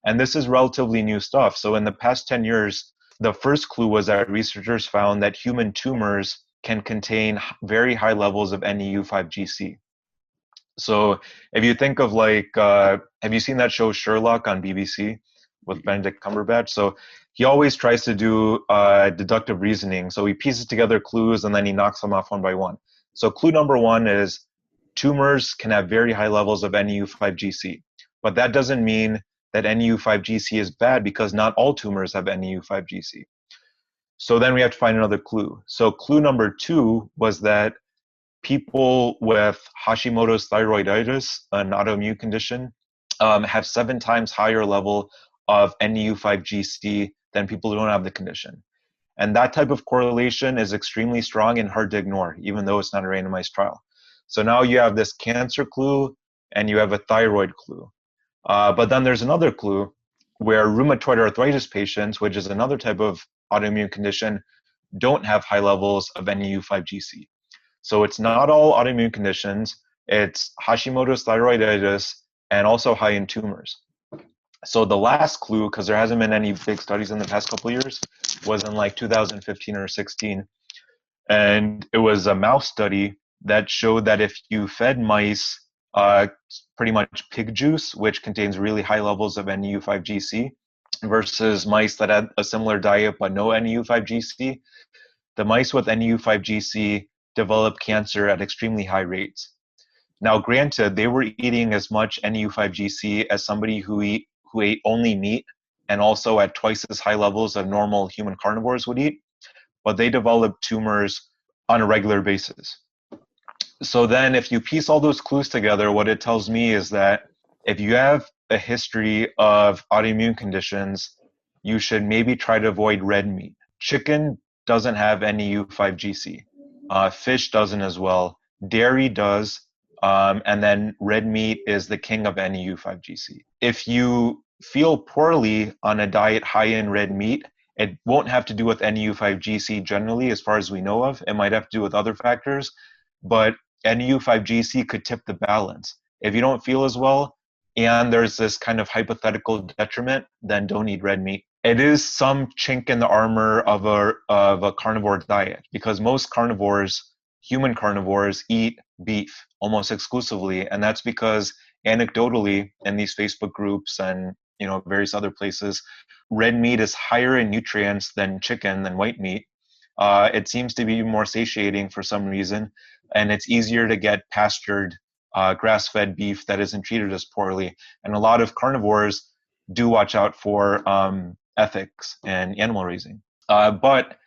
B: And this is relatively new stuff. So in the past 10 years, the first clue was that researchers found that human tumors can contain very high levels of NEU5GC. So if you think of have you seen that show Sherlock on BBC with Benedict Cumberbatch? So he always tries to do deductive reasoning. So he pieces together clues and then he knocks them off one by one. So clue number one is tumors can have very high levels of NEU5GC, but that doesn't mean that NEU5GC is bad because not all tumors have NEU5GC. So then we have to find another clue. So clue number two was that people with Hashimoto's thyroiditis, an autoimmune condition, have 7 times higher level of NEU5GC than people who don't have the condition. And that type of correlation is extremely strong and hard to ignore, even though it's not a randomized trial. So now you have this cancer clue and you have a thyroid clue. But then there's another clue where rheumatoid arthritis patients, which is another type of autoimmune condition, don't have high levels of NEU5GC. So it's not all autoimmune conditions, it's Hashimoto's thyroiditis and also high in tumors. So the last clue, because there hasn't been any big studies in the past couple of years, was in 2015 or 16. And it was a mouse study that showed that if you fed mice pretty much pig juice, which contains really high levels of NEU5GC, versus mice that had a similar diet but no NEU5GC, the mice with NEU5GC developed cancer at extremely high rates. Now, granted, they were eating as much NEU5GC as somebody who ate only meat and also at twice as high levels of normal human carnivores would eat, but they developed tumors on a regular basis. So then if you piece all those clues together, what it tells me is that if you have a history of autoimmune conditions, you should maybe try to avoid red meat. Chicken doesn't have NEU5GC. Fish doesn't as well. Dairy does. And then red meat is the king of NEU5GC. If you feel poorly on a diet high in red meat, it won't have to do with NEU5GC generally, as far as we know of. It might have to do with other factors, but NEU5GC could tip the balance. If you don't feel as well, and there's this kind of hypothetical detriment, then don't eat red meat. It is some chink in the armor of a carnivore diet, because most carnivores, human carnivores, eat beef almost exclusively, and that's because anecdotally in these Facebook groups and various other places, red meat is higher in nutrients than chicken, than white meat. It seems to be more satiating for some reason, and it's easier to get pastured, grass-fed beef that isn't treated as poorly. And a lot of carnivores do watch out for ethics and animal raising. But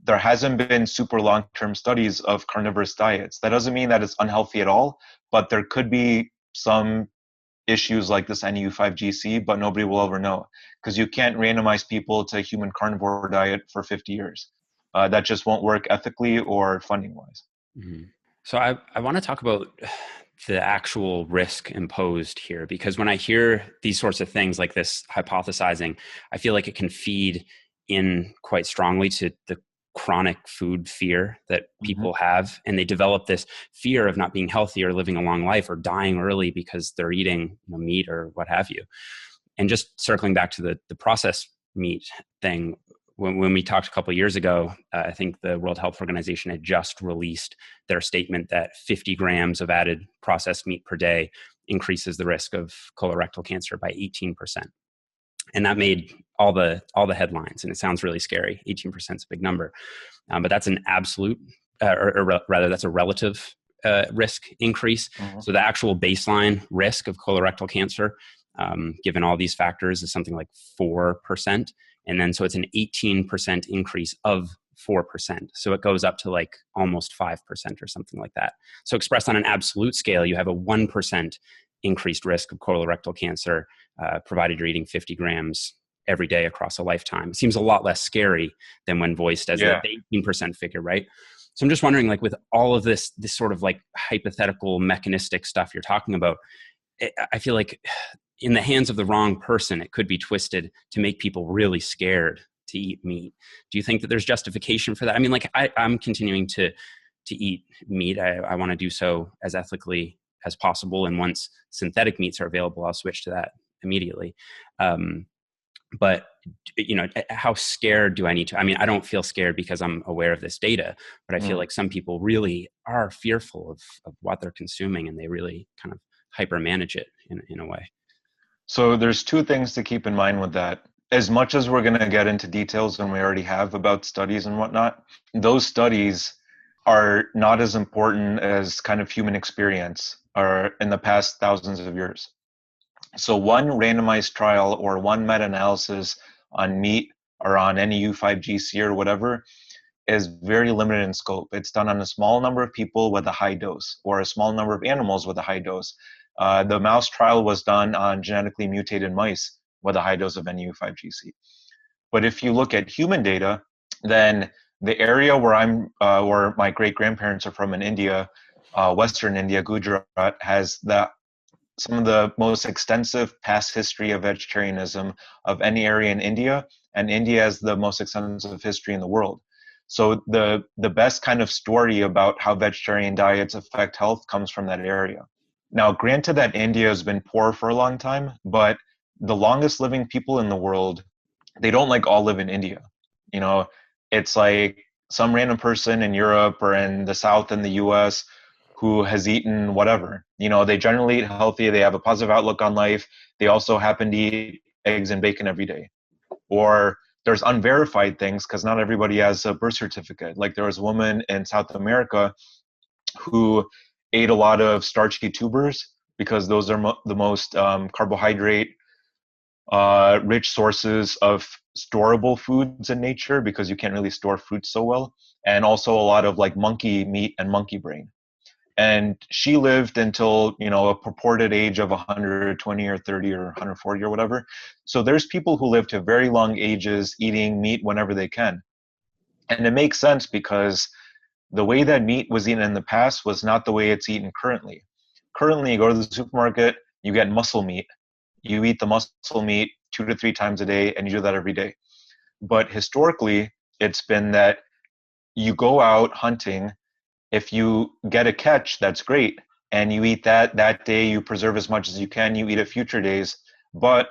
B: there hasn't been super long-term studies of carnivorous diets. That doesn't mean that it's unhealthy at all, but there could be some issues like this NEU5GC, but nobody will ever know, because you can't randomize people to a human carnivore diet for 50 years. That just won't work ethically or funding-wise.
A: Mm-hmm. So I want to talk about the actual risk imposed here, because when I hear these sorts of things like this hypothesizing, I feel like it can feed in quite strongly to the chronic food fear that people have, and they develop this fear of not being healthy or living a long life or dying early because they're eating meat or what have you. And just circling back to the processed meat thing, when we talked a couple of years ago, I think the World Health Organization had just released their statement that 50 grams of added processed meat per day increases the risk of colorectal cancer by 18%. And that made all the headlines, and it sounds really scary. 18% is a big number, but that's an absolute, or rather, that's a relative risk increase. So the actual baseline risk of colorectal cancer, given all these factors, is something like 4%. And then so it's an 18% increase of 4%. So it goes up to like almost 5% or something like that. So expressed on an absolute scale, you have a 1% increased risk of colorectal cancer, provided you're eating 50 grams every day across a lifetime. It seems a lot less scary than when voiced as the 18% figure, right? So I'm just wondering, like, with all of this sort of like hypothetical mechanistic stuff you're talking about, I feel like in the hands of the wrong person, it could be twisted to make people really scared to eat meat. Do you think that there's justification for that? I mean, like, I'm continuing to eat meat. I want to do so as ethically as possible. And once synthetic meats are available, I'll switch to that immediately. But how scared do I need to? I mean, I don't feel scared because I'm aware of this data, but I feel like some people really are fearful of what they're consuming, and they really kind of hyper manage it in a way.
B: So there's two things to keep in mind with that. As much as we're going to get into details, and we already have, about studies and whatnot, those studies are not as important as kind of human experience or in the past thousands of years. So one randomized trial or one meta-analysis on meat or on NEU5GC or whatever is very limited in scope. It's done on a small number of people with a high dose, or a small number of animals with a high dose. The mouse trial was done on genetically mutated mice with a high dose of NEU5GC. But if you look at human data, then the area where my great-grandparents are from in India, Western India, Gujarat, has some of the most extensive past history of vegetarianism of any area in India, and India has the most extensive history in the world. So the best kind of story about how vegetarian diets affect health comes from that area. Now, granted that India has been poor for a long time, but the longest living people in the world, they don't like all live in India. It's like some random person in Europe or in the South in the US who has eaten whatever. They generally eat healthy, they have a positive outlook on life, they also happen to eat eggs and bacon every day. Or there's unverified things, because not everybody has a birth certificate. Like, there was a woman in South America who ate a lot of starchy tubers, because those are the most carbohydrate rich sources of storable foods in nature, because you can't really store fruits so well. And also a lot of like monkey meat and monkey brain. And she lived until, a purported age of 120 or 30 or 140 or whatever. So there's people who live to very long ages eating meat whenever they can. And it makes sense, because the way that meat was eaten in the past was not the way it's eaten currently. Currently, you go to the supermarket, you get muscle meat. You eat the muscle meat 2 to 3 times a day, and you do that every day. But historically, it's been that you go out hunting. If you get a catch, that's great. And you eat that day, you preserve as much as you can, you eat it future days. But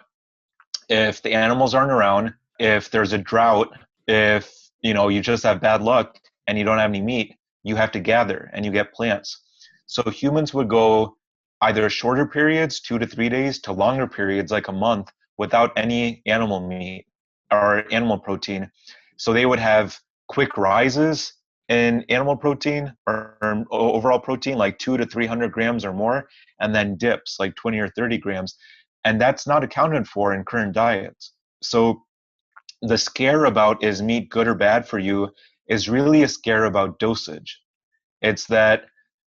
B: if the animals aren't around, if there's a drought, if you just have bad luck and you don't have any meat, you have to gather and you get plants. So humans would go either shorter periods, 2 to 3 days, to longer periods like a month without any animal meat or animal protein. So they would have quick rises in animal protein or overall protein, like 200 to 300 grams or more, and then dips like 20 or 30 grams. And that's not accounted for in current diets. So the scare about is meat good or bad for you is really a scare about dosage. It's that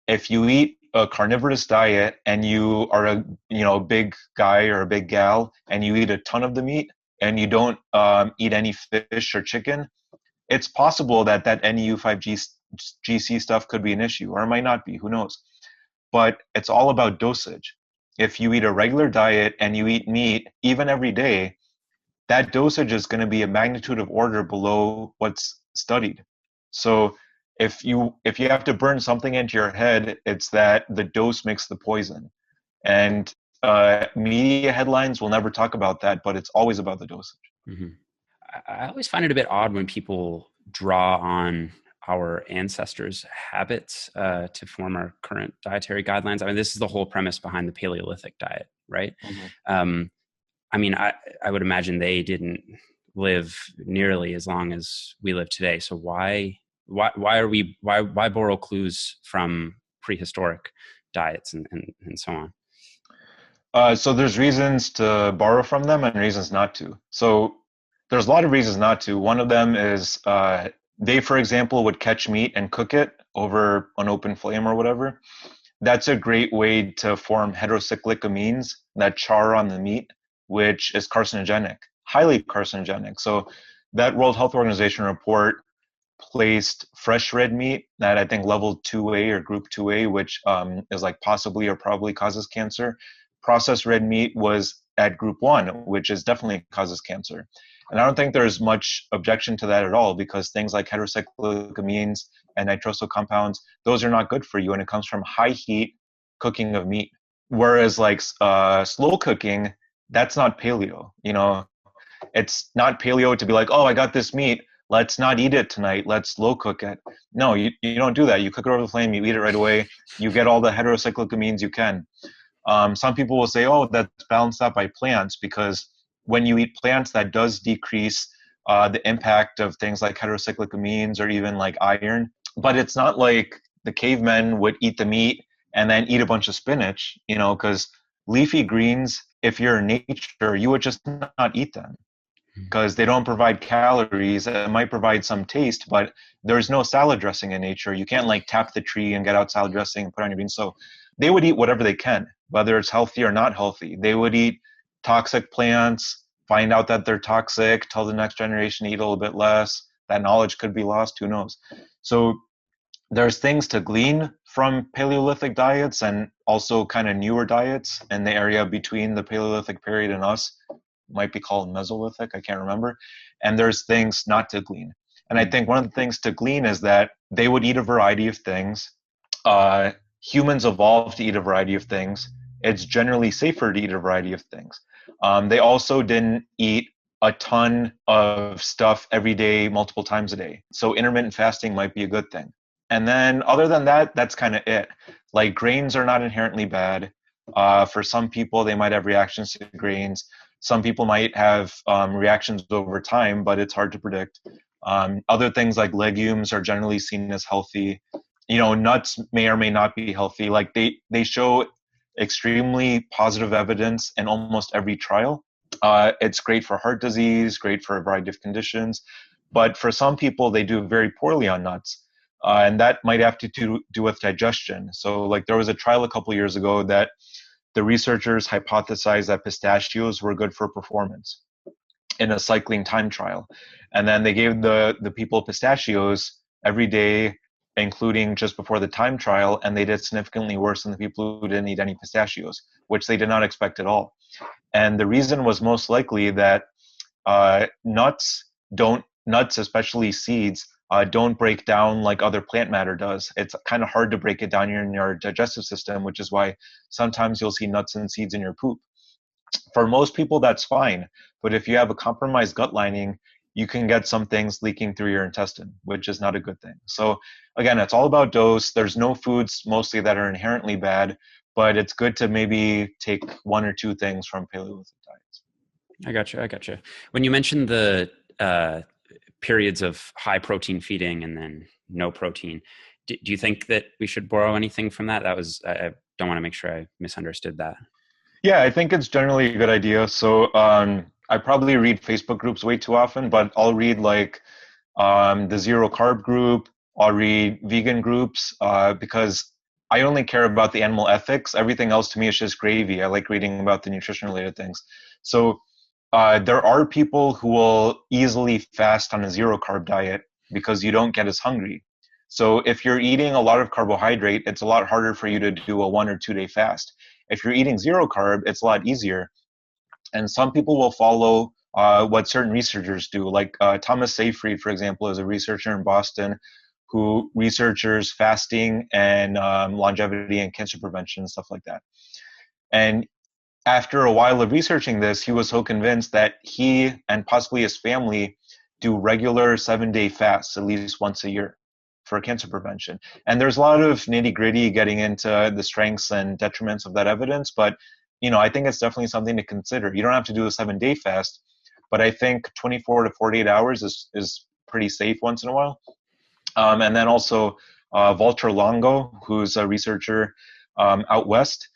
B: if you eat a carnivorous diet and you are a big guy or a big gal and you eat a ton of the meat and you don't eat any fish or chicken, it's possible that NEU5GC stuff could be an issue, or it might not be, who knows. But it's all about dosage. If you eat a regular diet and you eat meat even every day, that dosage is going to be a magnitude of order below what's studied. So if you have to burn something into your head, it's that the dose makes the poison. And media headlines will never talk about that, but it's always about the dosage.
A: Mm-hmm. I always find it a bit odd when people draw on our ancestors' habits to form our current dietary guidelines. I mean, this is the whole premise behind the Paleolithic diet, right? Mm-hmm. I mean, I would imagine they didn't live nearly as long as we live today. So why borrow clues from prehistoric diets and so on?
B: So there's reasons to borrow from them and reasons not to. So there's a lot of reasons not to. One of them is they, for example, would catch meat and cook it over an open flame or whatever. That's a great way to form heterocyclic amines that char on the meat, which is carcinogenic, highly carcinogenic. So that World Health Organization report placed fresh red meat at, I think, level 2A or group 2A, which is like possibly or probably causes cancer. Processed red meat was at group 1, which is definitely causes cancer. And I don't think there's much objection to that at all, because things like heterocyclic amines and nitrosyl compounds, those are not good for you, and it comes from high heat cooking of meat. Whereas like slow cooking, that's not paleo. It's not paleo to be like, oh, I got this meat, let's not eat it tonight, let's slow cook it. No, you don't do that. You cook it over the flame, you eat it right away, you get all the heterocyclic amines you can. Some people will say, oh, that's balanced out by plants, because when you eat plants, that does decrease the impact of things like heterocyclic amines or even like iron. But it's not like the cavemen would eat the meat and then eat a bunch of spinach, because leafy greens, if you're in nature, you would just not eat them because they don't provide calories. It might provide some taste, but there's no salad dressing in nature. You can't like tap the tree and get out salad dressing and put on your beans. So they would eat whatever they can, whether it's healthy or not healthy. They would eat toxic plants, find out that they're toxic, tell the next generation to eat a little bit less. That knowledge could be lost, who knows? So there's things to glean from Paleolithic diets and also kind of newer diets in the area between the Paleolithic period and us. Might be called Mesolithic, I can't remember. And there's things not to glean. And I think one of the things to glean is that they would eat a variety of things. Humans evolved to eat a variety of things. It's generally safer to eat a variety of things. They also didn't eat a ton of stuff every day, multiple times a day. So intermittent fasting might be a good thing. And then other than that, that's kind of it. Like grains are not inherently bad. For some people, they might have reactions to grains. Some people might have reactions over time, but it's hard to predict. Other things like legumes are generally seen as healthy. Nuts may or may not be healthy. Like they show extremely positive evidence in almost every trial. It's great for heart disease, great for a variety of conditions. But for some people, they do very poorly on nuts. And that might have to do with digestion. So like there was a trial a couple years ago that the researchers hypothesized that pistachios were good for performance in a cycling time trial. And then they gave the people pistachios every day, including just before the time trial, and they did significantly worse than the people who didn't eat any pistachios, which they did not expect at all. And the reason was most likely that nuts, especially seeds, don't break down like other plant matter does. It's kind of hard to break it down in your digestive system, which is why sometimes you'll see nuts and seeds in your poop. For most people, that's fine. But if you have a compromised gut lining, you can get some things leaking through your intestine, which is not a good thing. So again, it's all about dose. There's no foods mostly that are inherently bad, but it's good to maybe take one or two things from Paleolithic diets.
A: I gotcha. When you mentioned the periods of high protein feeding and then no protein, do you think that we should borrow anything from that? That was, I don't want to make sure I misunderstood that.
B: Yeah, I think it's generally a good idea. So I probably read Facebook groups way too often, but I'll read like the zero carb group. I'll read vegan groups because I only care about the animal ethics. Everything else to me is just gravy. I like reading about the nutrition related things. So there are people who will easily fast on a zero carb diet because you don't get as hungry. So if you're eating a lot of carbohydrate, it's a lot harder for you to do a 1 or 2 day fast. If you're eating zero carb, it's a lot easier. And some people will follow what certain researchers do. Like Thomas Seyfried, for example, is a researcher in Boston who researches fasting and longevity and cancer prevention and stuff like that. And after a while of researching this, he was so convinced that he and possibly his family do regular 7-day fasts at least once a year for cancer prevention. And there's a lot of nitty gritty getting into the strengths and detriments of that evidence, but I think it's definitely something to consider. You don't have to do a 7-day fast, but I think 24 to 48 hours is pretty safe once in a while. And then also Walter Longo, who's a researcher out west,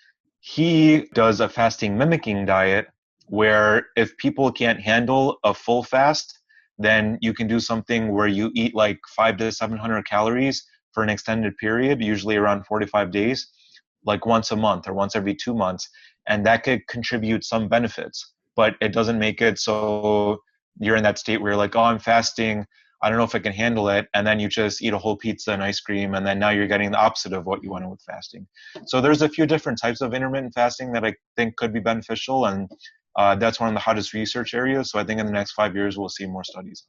B: he does a fasting mimicking diet where if people can't handle a full fast, then you can do something where you eat like 500 to 700 calories for an extended period, usually around 45 days, like once a month or once every 2 months. And that could contribute some benefits, but it doesn't make it so you're in that state where you're like, oh, I'm fasting, I don't know if I can handle it. And then you just eat a whole pizza and ice cream. And then now you're getting the opposite of what you wanted with fasting. So there's a few different types of intermittent fasting that I think could be beneficial. And that's one of the hottest research areas. So I think in the next 5 years, we'll see more studies.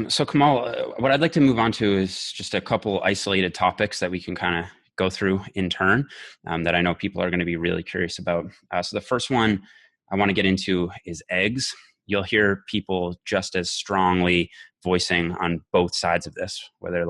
A: So Kamal, what I'd like to move on to is just a couple isolated topics that we can kind of go through in turn that I know people are going to be really curious about. So the first one I want to get into is eggs. You'll hear people just as strongly voicing on both sides of this, whether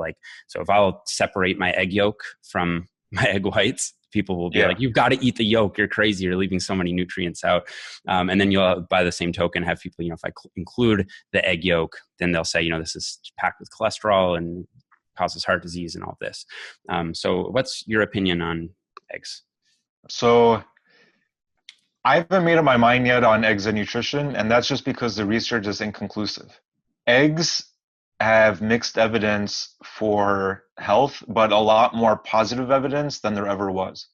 A: so if I'll separate my egg yolk from my egg whites, people will be like, you've got to eat the yolk. You're crazy. You're leaving so many nutrients out. And then you'll, by the same token, have people, if I include the egg yolk, then they'll say, this is packed with cholesterol and causes heart disease and all this. So what's your opinion on eggs?
B: So I haven't made up my mind yet on eggs and nutrition, and that's just because the research is inconclusive. Eggs have mixed evidence for health, but a lot more positive evidence than there ever was.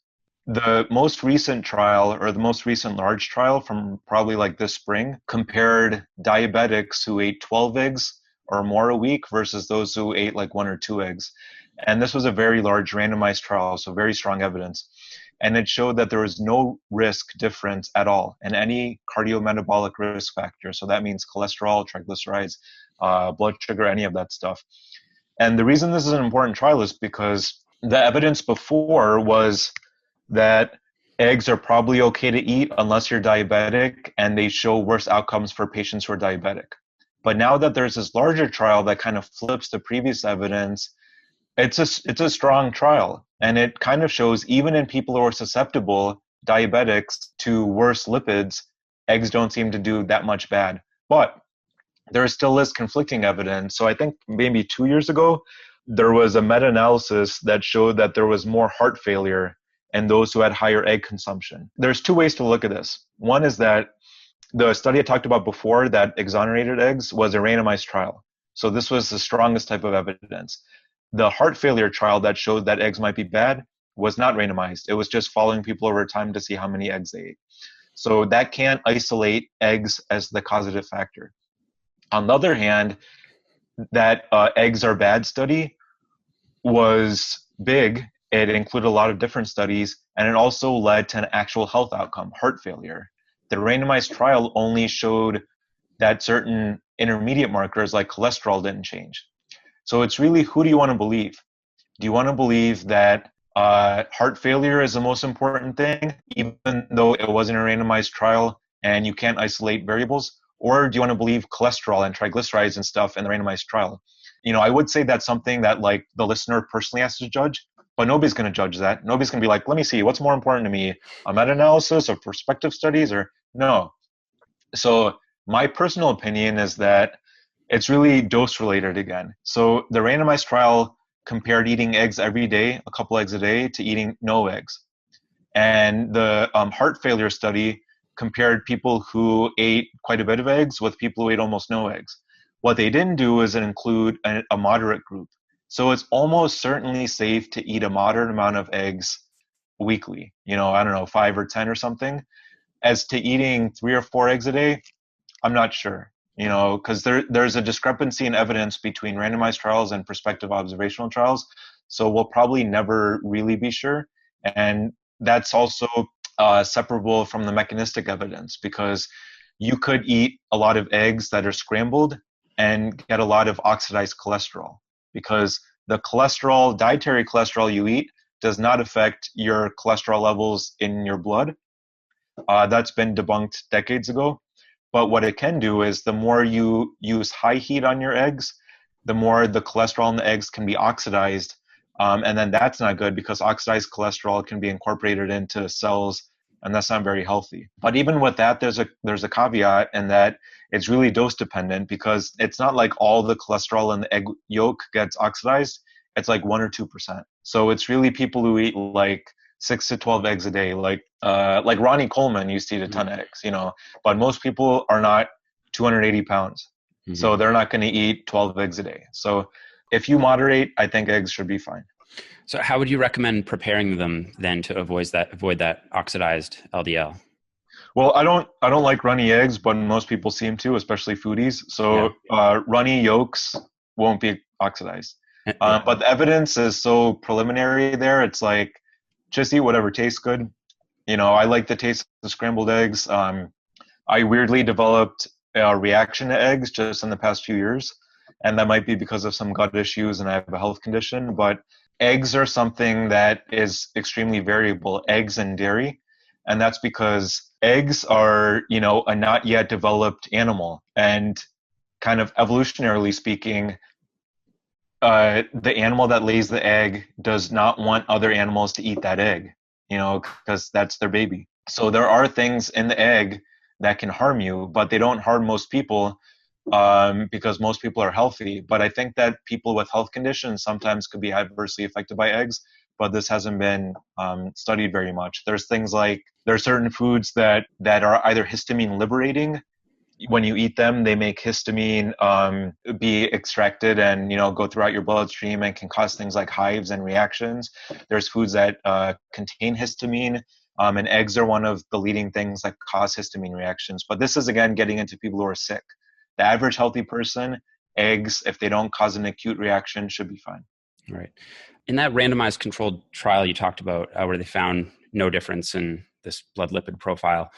B: The most recent trial, or the most recent large trial from probably like this spring, compared diabetics who ate 12 eggs or more a week versus those who ate like 1 or 2 eggs. And this was a very large randomized trial, so very strong evidence. And it showed that there was no risk difference at all in any cardiometabolic risk factor. So that means cholesterol, triglycerides, blood sugar, any of that stuff. And the reason this is an important trial is because the evidence before was that eggs are probably okay to eat unless you're diabetic, and they show worse outcomes for patients who are diabetic. But now that there's this larger trial that kind of flips the previous evidence, it's a strong trial, and it kind of shows even in people who are susceptible, diabetics, to worse lipids, eggs don't seem to do that much bad. But there still is conflicting evidence. So I think maybe 2 years ago, there was a meta-analysis that showed that there was more heart failure in those who had higher egg consumption. There's 2 ways to look at this. One is that the study I talked about before that exonerated eggs was a randomized trial. So this was the strongest type of evidence. The heart failure trial that showed that eggs might be bad was not randomized. It was just following people over time to see how many eggs they ate. So that can't isolate eggs as the causative factor. On the other hand, that eggs are bad study was big. It included a lot of different studies, and it also led to an actual health outcome, heart failure. the randomized trial only showed that certain intermediate markers like cholesterol didn't change. So it's really, who do you want to believe? Do you want to believe that heart failure is the most important thing, even though it wasn't a randomized trial and you can't isolate variables? Or do you want to believe cholesterol and triglycerides and stuff in the randomized trial? I would say that's something that like the listener personally has to judge, but nobody's going to judge that. Nobody's going to be like, let me see, what's more important to me, a meta-analysis or prospective studies, or no. So my personal opinion is that it's really dose related again. So the randomized trial compared eating eggs every day, a couple eggs a day, to eating no eggs. And the heart failure study compared people who ate quite a bit of eggs with people who ate almost no eggs. What they didn't do is include a moderate group. So it's almost certainly safe to eat a moderate amount of eggs weekly, I don't know, 5 or 10 or something. As to eating 3 or 4 eggs a day, I'm not sure, because there's a discrepancy in evidence between randomized trials and prospective observational trials. So we'll probably never really be sure. And that's also separable from the mechanistic evidence, because you could eat a lot of eggs that are scrambled and get a lot of oxidized cholesterol, because the cholesterol, dietary cholesterol you eat does not affect your cholesterol levels in your blood. That's been debunked decades ago. But what it can do is the more you use high heat on your eggs, the more the cholesterol in the eggs can be oxidized. And then that's not good, because oxidized cholesterol can be incorporated into cells, and that's not very healthy. But even with that, there's a caveat in that it's really dose dependent, because it's not like all the cholesterol in the egg yolk gets oxidized. It's like 1 or 2%. So it's really people who eat like 6 to 12 eggs a day, like Ronnie Coleman used to eat a ton of eggs, but most people are not 280 pounds. Mm-hmm. So they're not going to eat 12 eggs a day. So if you moderate, I think eggs should be fine.
A: So how would you recommend preparing them then to avoid that oxidized LDL?
B: Well, I don't like runny eggs, but most people seem to, especially foodies. So runny yolks won't be oxidized. But the evidence is so preliminary there. It's like, just eat whatever tastes good. I like the taste of the scrambled eggs. I weirdly developed a reaction to eggs just in the past few years, and that might be because of some gut issues and I have a health condition. But eggs are something that is extremely variable, eggs and dairy. And that's because eggs are, a not yet developed animal. And kind of evolutionarily speaking, the animal that lays the egg does not want other animals to eat that egg, because that's their baby. So there are things in the egg that can harm you, but they don't harm most people because most people are healthy. But I think that people with health conditions sometimes could be adversely affected by eggs, but this hasn't been studied very much. There's things like, there are certain foods that are either histamine liberating. When you eat them, they make histamine be extracted and go throughout your bloodstream and can cause things like hives and reactions. There's foods that contain histamine, and eggs are one of the leading things that cause histamine reactions. But this is, again, getting into people who are sick. The average healthy person, eggs, if they don't cause an acute reaction, should be fine.
A: Right. In that randomized controlled trial you talked about, where they found no difference in this blood lipid profile,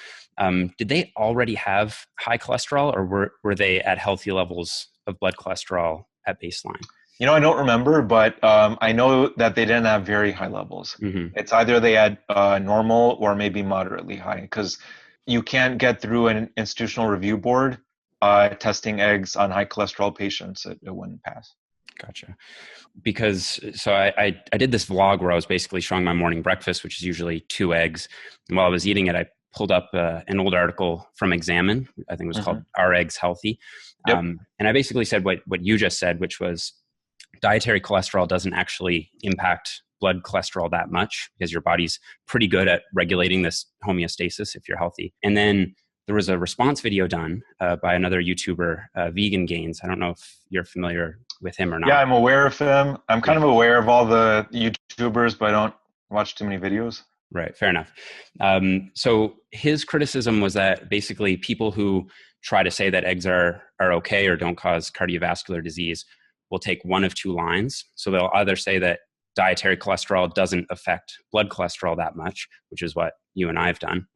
A: did they already have high cholesterol, or were they at healthy levels of blood cholesterol at baseline?
B: I don't remember, but I know that they didn't have very high levels. Mm-hmm. It's either they had normal or maybe moderately high, because you can't get through an institutional review board testing eggs on high cholesterol patients. It wouldn't pass.
A: Gotcha. Because so I did this vlog where I was basically showing my morning breakfast, which is usually 2 eggs. And while I was eating it, I pulled up an old article from Examine. I think it was called "Are Eggs Healthy?" Yep. And I basically said what you just said, which was dietary cholesterol doesn't actually impact blood cholesterol that much, because your body's pretty good at regulating this homeostasis if you're healthy. And then there was a response video done by another YouTuber, Vegan Gains. I don't know if you're familiar with him or not.
B: Yeah, I'm aware of him. I'm kind of aware of all the YouTubers, but I don't watch too many videos.
A: Right, fair enough. So his criticism was that basically people who try to say that eggs are okay or don't cause cardiovascular disease will take one of 2 lines. So they'll either say that dietary cholesterol doesn't affect blood cholesterol that much, which is what you and I have done,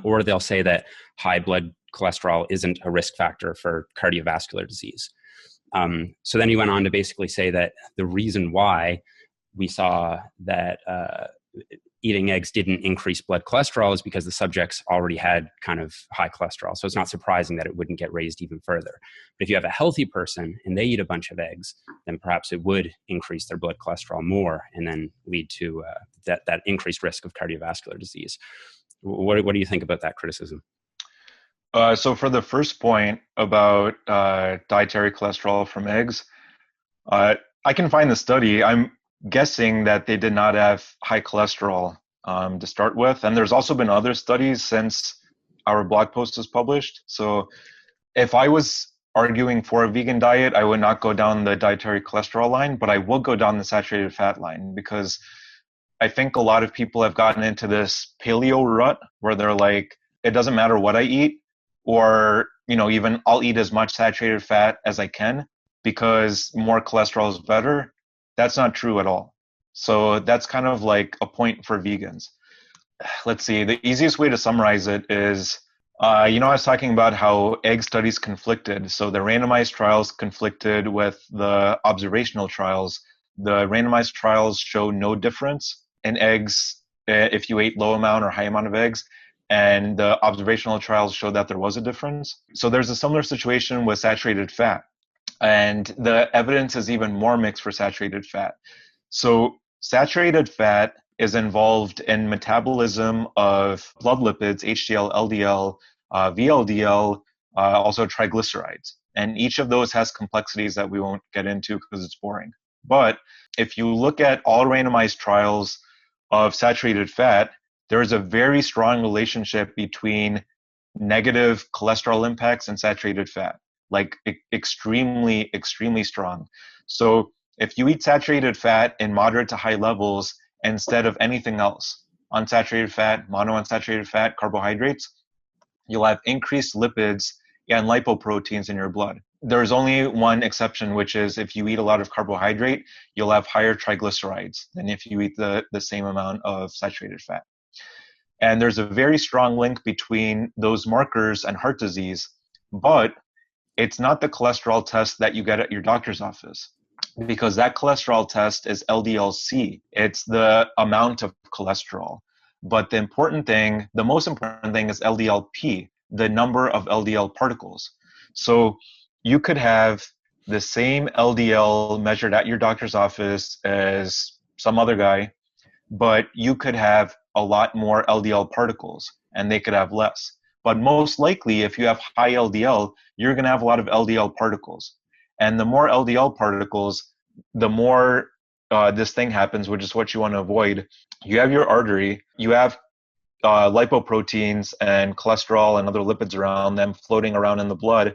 A: or they'll say that high blood cholesterol isn't a risk factor for cardiovascular disease. So then he went on to basically say that the reason why we saw that eating eggs didn't increase blood cholesterol is because the subjects already had kind of high cholesterol. So it's not surprising that it wouldn't get raised even further. But if you have a healthy person and they eat a bunch of eggs, then perhaps it would increase their blood cholesterol more and then lead to that increased risk of cardiovascular disease. What do you think about that criticism?
B: So for the first point about dietary cholesterol from eggs, I can find the study. I'm guessing that they did not have high cholesterol to start with. And there's also been other studies since our blog post was published. So if I was arguing for a vegan diet, I would not go down the dietary cholesterol line, but I will go down the saturated fat line, because I think a lot of people have gotten into this paleo rut where they're like, it doesn't matter what I eat, or, even I'll eat as much saturated fat as I can because more cholesterol is better. That's not true at all. So that's kind of like a point for vegans. Let's see, the easiest way to summarize it is, I was talking about how egg studies conflicted. So the randomized trials conflicted with the observational trials. The randomized trials show no difference in eggs if you ate low amount or high amount of eggs. And the observational trials show that there was a difference. So there's a similar situation with saturated fat. And the evidence is even more mixed for saturated fat. So saturated fat is involved in metabolism of blood lipids, HDL, LDL, VLDL, also triglycerides. And each of those has complexities that we won't get into because it's boring. But if you look at all randomized trials of saturated fat, there is a very strong relationship between negative cholesterol impacts and saturated fat, like extremely, extremely strong. So if you eat saturated fat in moderate to high levels instead of anything else, unsaturated fat, monounsaturated fat, carbohydrates, you'll have increased lipids and lipoproteins in your blood. There's only one exception, which is if you eat a lot of carbohydrate, you'll have higher triglycerides than if you eat the same amount of saturated fat. And there's a very strong link between those markers and heart disease, but it's not the cholesterol test that you get at your doctor's office, because that cholesterol test is LDL-C. It's the amount of cholesterol. But the most important thing is LDL-P, the number of LDL particles. So you could have the same LDL measured at your doctor's office as some other guy, but you could have a lot more LDL particles and they could have less. But most likely, if you have high LDL, you're going to have a lot of LDL particles. And the more LDL particles, the more this thing happens, which is what you want to avoid. You have your artery, you have lipoproteins and cholesterol and other lipids around them floating around in the blood.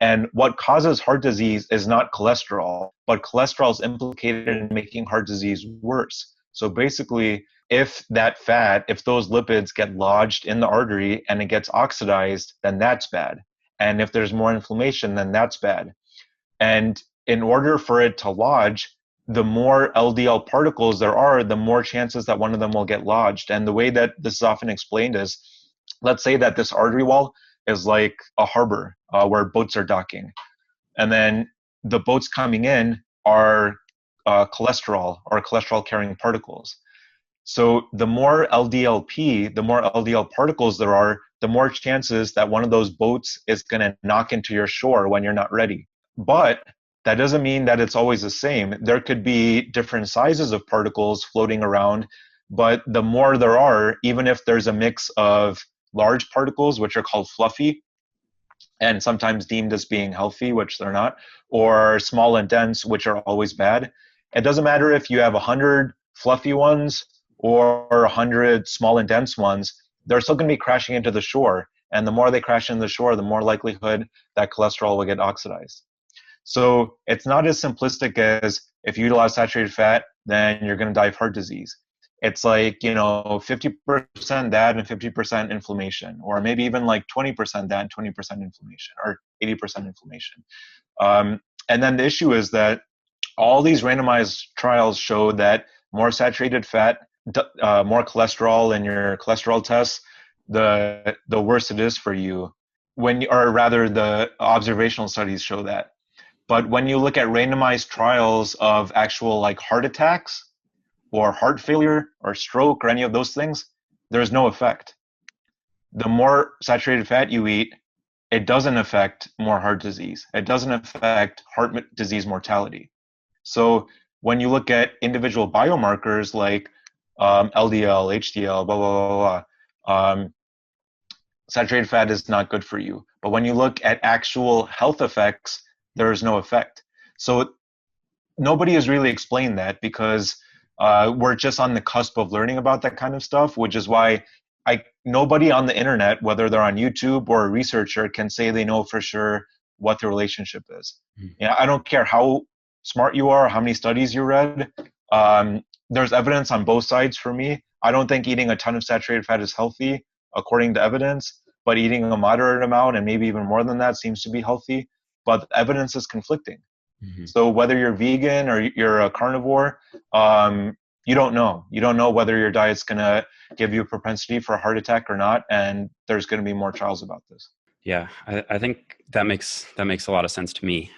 B: And what causes heart disease is not cholesterol, but cholesterol is implicated in making heart disease worse. So basically, if those lipids get lodged in the artery and it gets oxidized, then that's bad. And if there's more inflammation, then that's bad. And in order for it to lodge, the more LDL particles there are, the more chances that one of them will get lodged. And the way that this is often explained is, let's say that this artery wall is like a harbor where boats are docking. And then the boats coming in are cholesterol or cholesterol-carrying particles. So the more LDL-P, the more LDL particles there are, the more chances that one of those boats is going to knock into your shore when you're not ready. But that doesn't mean that it's always the same. There could be different sizes of particles floating around, but the more there are, even if there's a mix of large particles, which are called fluffy, and sometimes deemed as being healthy, which they're not, or small and dense, which are always bad. It doesn't matter if you have 100 fluffy ones or 100 small and dense ones, they're still going to be crashing into the shore. And the more they crash into the shore, the more likelihood that cholesterol will get oxidized. So it's not as simplistic as if you eat a lot of saturated fat, then you're going to die of heart disease. It's like, 50% that and 50% inflammation, or maybe even like 20% that and 20% inflammation, or 80% inflammation. And then the issue is that all these randomized trials show that more saturated fat, more cholesterol in your cholesterol tests the worse it is for you. Or rather, the observational studies show that. But when you look at randomized trials of actual like heart attacks or heart failure or stroke or any of those things, there's no effect. The more saturated fat you eat, it doesn't affect more heart disease. It doesn't affect heart disease mortality. So when you look at individual biomarkers like LDL, HDL, blah, blah, blah, blah, saturated fat is not good for you. But when you look at actual health effects, there is no effect. So nobody has really explained that, because we're just on the cusp of learning about that kind of stuff, which is why nobody on the internet, whether they're on YouTube or a researcher, can say they know for sure what the relationship is. Yeah, I don't care how smart you are, how many studies you read. There's evidence on both sides for me. I don't think eating a ton of saturated fat is healthy, according to evidence, but eating a moderate amount and maybe even more than that seems to be healthy. But the evidence is conflicting. So whether you're vegan or you're a carnivore, you don't know. You don't know whether your diet's going to give you a propensity for a heart attack or not. And there's going to be more trials about this.
A: Yeah, I think that makes a lot of sense to me.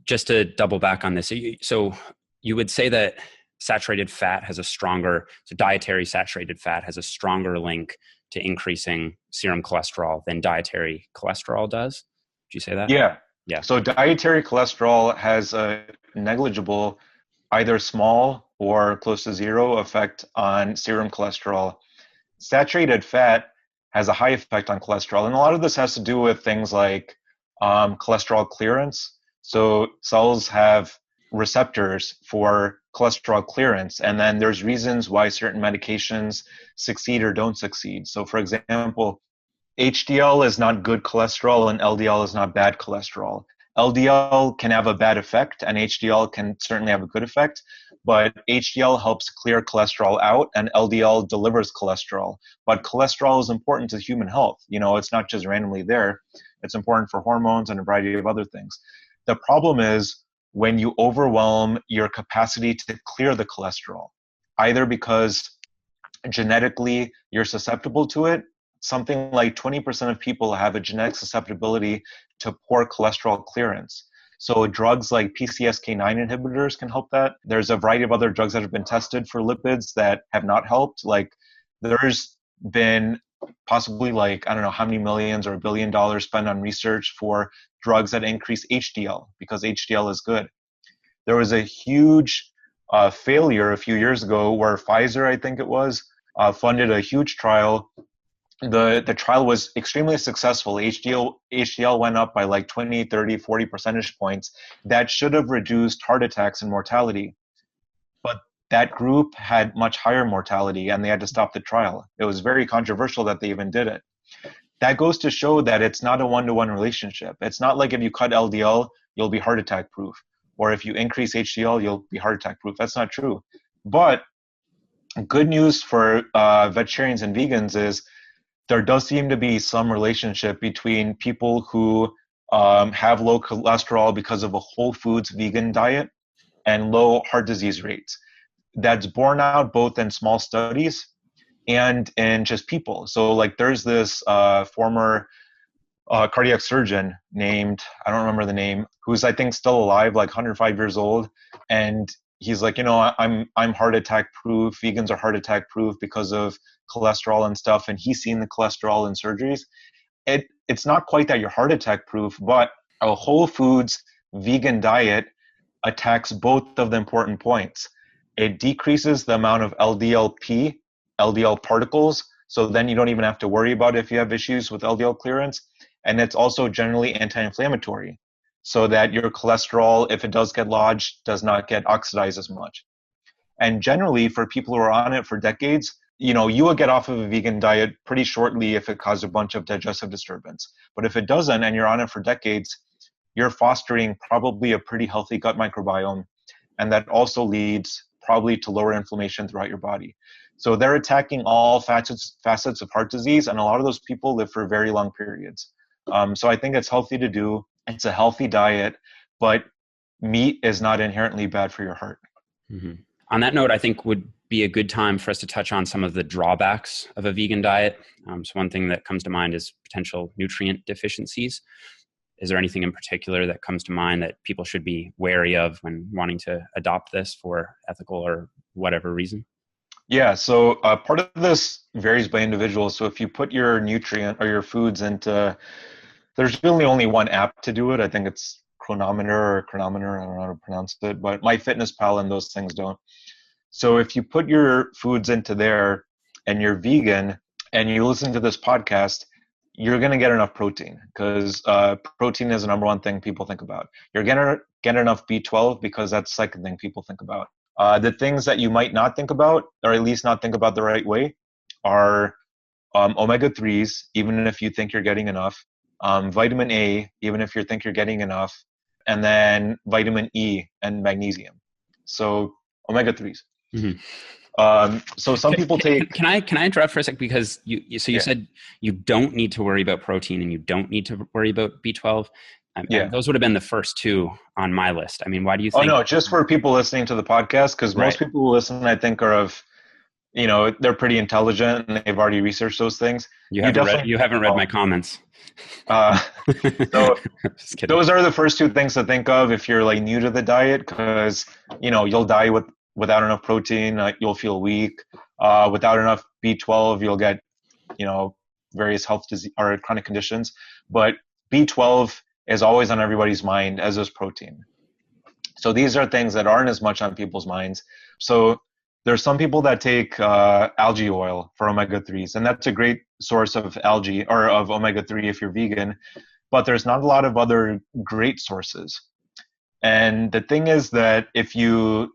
A: Just to double back on this, so you would say that saturated fat has dietary saturated fat has a stronger link to increasing serum cholesterol than dietary cholesterol does? Did you say that?
B: Yeah.
A: Yeah.
B: So dietary cholesterol has a negligible, either small or close to zero effect on serum cholesterol. Saturated fat has a high effect on cholesterol. And a lot of this has to do with things like cholesterol clearance. So cells have receptors for cholesterol clearance. And then there's reasons why certain medications succeed or don't succeed. So for example, HDL is not good cholesterol and LDL is not bad cholesterol. LDL can have a bad effect and HDL can certainly have a good effect, but HDL helps clear cholesterol out and LDL delivers cholesterol. But cholesterol is important to human health. You know, it's not just randomly there. It's important for hormones and a variety of other things. The problem is when you overwhelm your capacity to clear the cholesterol, either because genetically you're susceptible to it. Something like 20% of people have a genetic susceptibility to poor cholesterol clearance. So drugs like PCSK9 inhibitors can help that. There's a variety of other drugs that have been tested for lipids that have not helped. Like there's been possibly like, I don't know how many millions or $1 billion spent on research for drugs that increase HDL because HDL is good. There was a huge failure a few years ago where Pfizer, I think it was, funded a huge trial. The trial was extremely successful. HDL went up by like 20, 30, 40 percentage points. That should have reduced heart attacks and mortality. But that group had much higher mortality and they had to stop the trial. It was very controversial that they even did it. That goes to show that it's not a one-to-one relationship. It's not like if you cut LDL, you'll be heart attack proof. Or if you increase HDL, you'll be heart attack proof. That's not true. But good news for vegetarians and vegans is there does seem to be some relationship between people who have low cholesterol because of a whole foods vegan diet and low heart disease rates. That's borne out both in small studies and in just people. So like there's this former cardiac surgeon named, I don't remember the name, who's I think still alive, like 105 years old. And he's like, you know, I'm heart attack proof. Vegans are heart attack proof because of cholesterol and stuff. And he's seen the cholesterol in surgeries. It's not quite that you're heart attack proof, but a whole foods vegan diet attacks both of the important points. It decreases the amount of LDL particles. So then you don't even have to worry about if you have issues with LDL clearance. And it's also generally anti-inflammatory so that your cholesterol, if it does get lodged, does not get oxidized as much. And generally for people who are on it for decades, you know, you will get off of a vegan diet pretty shortly if it causes a bunch of digestive disturbance. But if it doesn't and you're on it for decades, you're fostering probably a pretty healthy gut microbiome. And that also leads probably to lower inflammation throughout your body. So they're attacking all facets of heart disease, and a lot of those people live for very long periods. So I think it's healthy to do. It's a healthy diet, but meat is not inherently bad for your heart.
A: Mm-hmm. On that note, I think would be a good time for us to touch on some of the drawbacks of a vegan diet. So one thing that comes to mind is potential nutrient deficiencies. Is there anything in particular that comes to mind that people should be wary of when wanting to adopt this for ethical or whatever reason?
B: Yeah, so part of this varies by individual. So if you put your nutrient or your foods into, there's really only one app to do it. I think it's Chronometer, I don't know how to pronounce it, but MyFitnessPal and those things don't. So if you put your foods into there and you're vegan and you listen to this podcast, you're going to get enough protein because protein is the number one thing people think about. You're going to get enough B12 because that's the second thing people think about. The things that you might not think about, or at least not think about the right way, are omega-3s, even if you think you're getting enough, vitamin A, even if you think you're getting enough, and then vitamin E and magnesium. So omega-3s. So some people take.
A: Can I interrupt for a sec, because you said you don't need to worry about protein and you don't need to worry about B12. And those would have been the first two on my list. I mean, why do you think?
B: Oh no, just for people listening to the podcast, because most people who listen, I think, are of, they're pretty intelligent and they've already researched those things.
A: You haven't read my comments.
B: So those are the first two things to think of if you're like new to the diet, because you'll die without enough protein. You'll feel weak. Without enough B12, you'll get various health disease or chronic conditions. But B12 is always on everybody's mind, as is protein. So these are things that aren't as much on people's minds. So there's some people that take algae oil for omega-3s, and that's a great source of algae or of omega-3 if you're vegan, but there's not a lot of other great sources. And the thing is that if you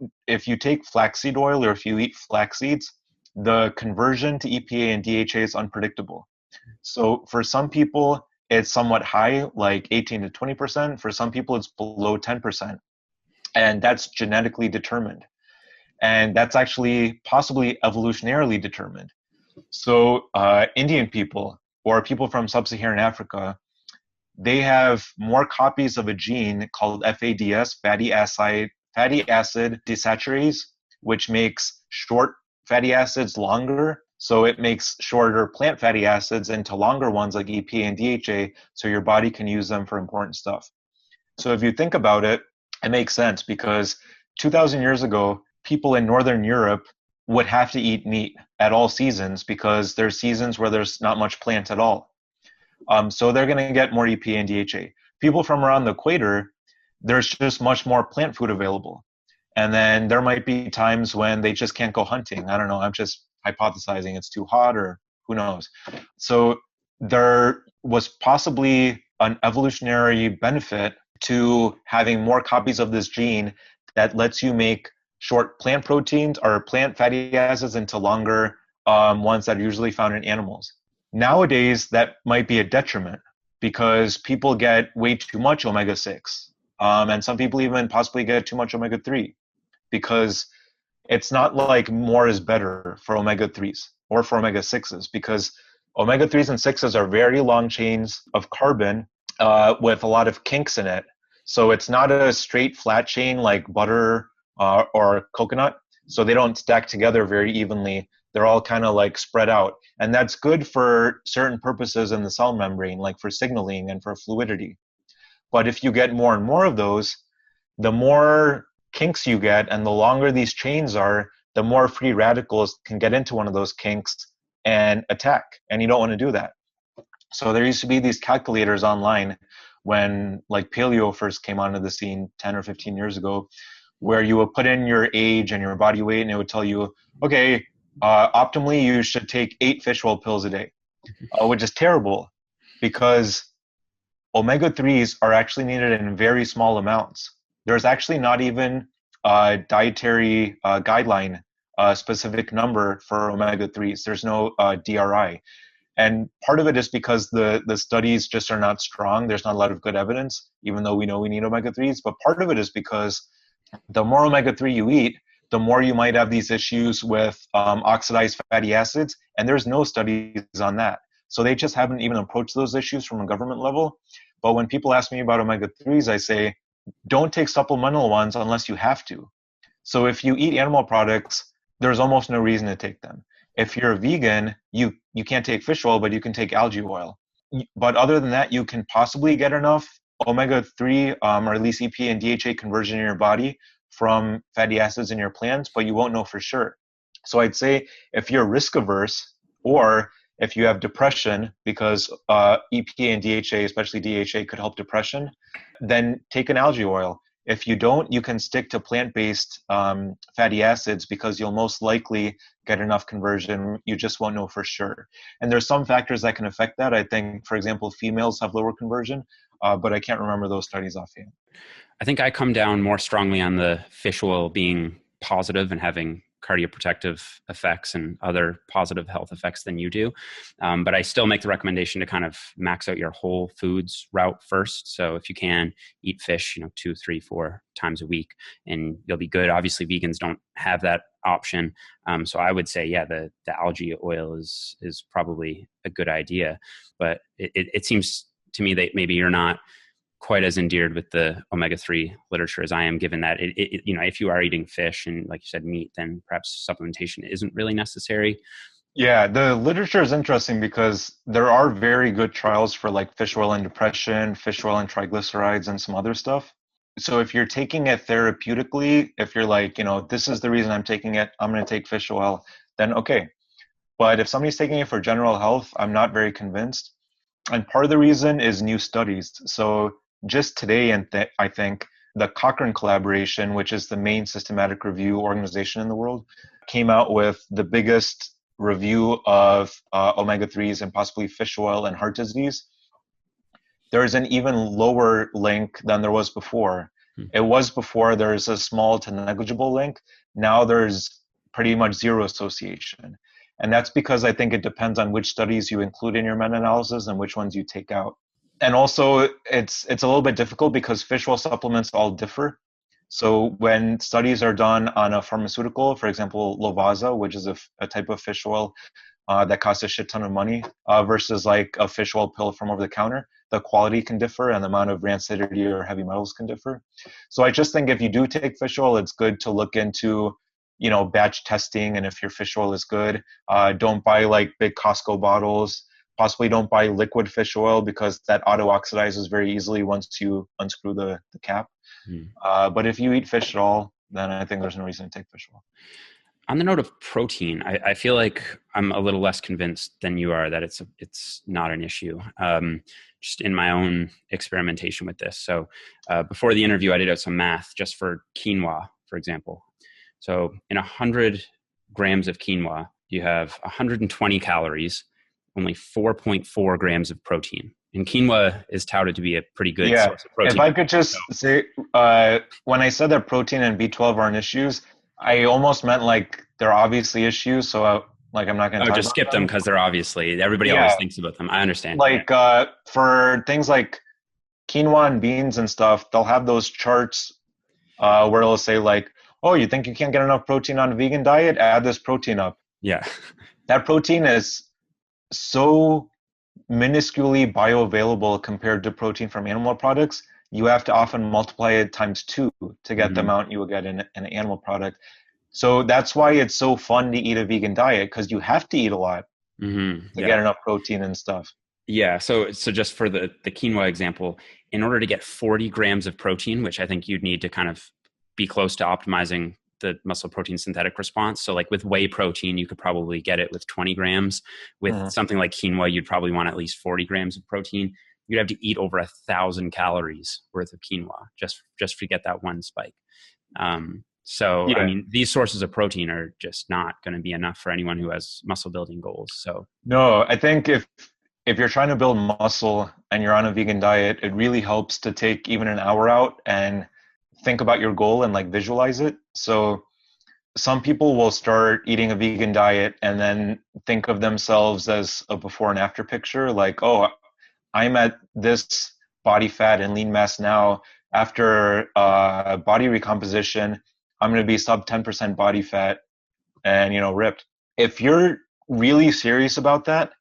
B: take flaxseed oil or if you eat flax seeds, the conversion to EPA and DHA is unpredictable. So for some people, it's somewhat high, like 18 to 20%. For some people, it's below 10%. And that's genetically determined. And that's actually possibly evolutionarily determined. So Indian people or people from sub-Saharan Africa, they have more copies of a gene called FADS, fatty acid desaturase, which makes short fatty acids longer. So it makes shorter plant fatty acids into longer ones like EPA and DHA, so your body can use them for important stuff. So if you think about it, it makes sense, because 2,000 years ago, people in Northern Europe would have to eat meat at all seasons because there's seasons where there's not much plant at all. So they're going to get more EPA and DHA. People from around the equator, there's just much more plant food available. And then there might be times when they just can't go hunting. I don't know. I'm just hypothesizing it's too hot or who knows. So there was possibly an evolutionary benefit to having more copies of this gene that lets you make short plant proteins or plant fatty acids into longer ones that are usually found in animals. Nowadays, that might be a detriment because people get way too much omega-6. And some people even possibly get too much omega-3 because it's not like more is better for omega-3s or for omega-6s, because omega-3s and 6s are very long chains of carbon with a lot of kinks in it. So it's not a straight flat chain like butter or coconut. So they don't stack together very evenly. They're all kind of like spread out. And that's good for certain purposes in the cell membrane, like for signaling and for fluidity. But if you get more and more of those, the more kinks you get and the longer these chains are, the more free radicals can get into one of those kinks and attack. And you don't want to do that. So there used to be these calculators online when like paleo first came onto the scene 10 or 15 years ago, where you would put in your age and your body weight and it would tell you, okay, optimally you should take 8 fish oil pills a day, which is terrible because omega-3s are actually needed in very small amounts. There's actually not even a dietary guideline specific number for omega-3s. There's no DRI. And part of it is because the studies just are not strong. There's not a lot of good evidence, even though we know we need omega-3s. But part of it is because the more omega-3 you eat, the more you might have these issues with oxidized fatty acids. And there's no studies on that. So they just haven't even approached those issues from a government level. But when people ask me about omega-3s, I say, don't take supplemental ones unless you have to. So if you eat animal products, there's almost no reason to take them. If you're a vegan, you can't take fish oil, but you can take algae oil. But other than that, you can possibly get enough omega-3 or at least EPA and DHA conversion in your body from fatty acids in your plants, but you won't know for sure. So I'd say if you're risk averse, or if you have depression, because EPA and DHA, especially DHA, could help depression, then take an algae oil. If you don't, you can stick to plant-based fatty acids because you'll most likely get enough conversion. You just won't know for sure. And there's some factors that can affect that. I think, for example, females have lower conversion, but I can't remember those studies offhand.
A: I think I come down more strongly on the fish oil being positive and having cardioprotective effects and other positive health effects than you do. But I still make the recommendation to kind of max out your whole foods route first. So if you can, eat fish, 2, 3, 4 times a week, and you'll be good. Obviously, vegans don't have that option. So I would say, yeah, the algae oil is probably a good idea. But it seems to me that maybe you're not quite as endeared with the omega-3 literature as I am, given that if you are eating fish and, like you said, meat, then perhaps supplementation isn't really necessary.
B: Yeah, the literature is interesting because there are very good trials for like fish oil and depression, fish oil and triglycerides, and some other stuff. So if you're taking it therapeutically, if you're like, this is the reason I'm taking it, I'm going to take fish oil, then okay. But if somebody's taking it for general health, I'm not very convinced. And part of the reason is new studies. So just today, I think the Cochrane collaboration, which is the main systematic review organization in the world, came out with the biggest review of omega-3s and possibly fish oil and heart disease. There's an even lower link than there was before. It was before there's a small to negligible link. Now there's pretty much zero association. And that's because I think it depends on which studies you include in your meta-analysis and which ones you take out. And also, it's a little bit difficult because fish oil supplements all differ. So when studies are done on a pharmaceutical, for example, Lovaza, which is a type of fish oil that costs a shit ton of money, versus like a fish oil pill from over the counter, the quality can differ and the amount of rancidity or heavy metals can differ. So I just think if you do take fish oil, it's good to look into batch testing, and if your fish oil is good, don't buy like big Costco bottles. Possibly don't buy liquid fish oil because that auto-oxidizes very easily once you unscrew the cap. But if you eat fish at all, then I think there's no reason to take fish oil.
A: On the note of protein, I feel like I'm a little less convinced than you are that it's not an issue. Just in my own experimentation with this. So before the interview, I did some math just for quinoa, for example. So in 100 grams of quinoa, you have 120 calories, only 4.4 grams of protein. And quinoa is touted to be a pretty good source of protein.
B: If I could just say, when I said that protein and B12 aren't issues, I almost meant like they're obviously issues. So I'm not going to talk about
A: just skip them because they're obviously, everybody always thinks about them. I understand.
B: Like for things like quinoa and beans and stuff, they'll have those charts where it'll say like, oh, you think you can't get enough protein on a vegan diet? Add this protein up.
A: Yeah.
B: That protein is so minusculely bioavailable compared to protein from animal products. You have to often multiply it times 2 to get the amount you will get in an animal product. So that's why it's so fun to eat a vegan diet, because you have to eat a lot to get enough protein and stuff.
A: Yeah. So just for the quinoa example, in order to get 40 grams of protein, which I think you'd need to kind of be close to optimizing the muscle protein synthetic response. So like with whey protein, you could probably get it with 20 grams. With something like quinoa, you'd probably want at least 40 grams of protein. You'd have to eat over 1,000 calories worth of quinoa just to get that one spike. I mean, these sources of protein are just not going to be enough for anyone who has muscle building goals. So
B: no, I think if you're trying to build muscle and you're on a vegan diet, it really helps to take even an hour out and think about your goal and like visualize it. So some people will start eating a vegan diet and then think of themselves as a before and after picture. Like, oh, I'm at this body fat and lean mass now. After body recomposition, I'm going to be sub 10% body fat and, ripped. If you're really serious about that,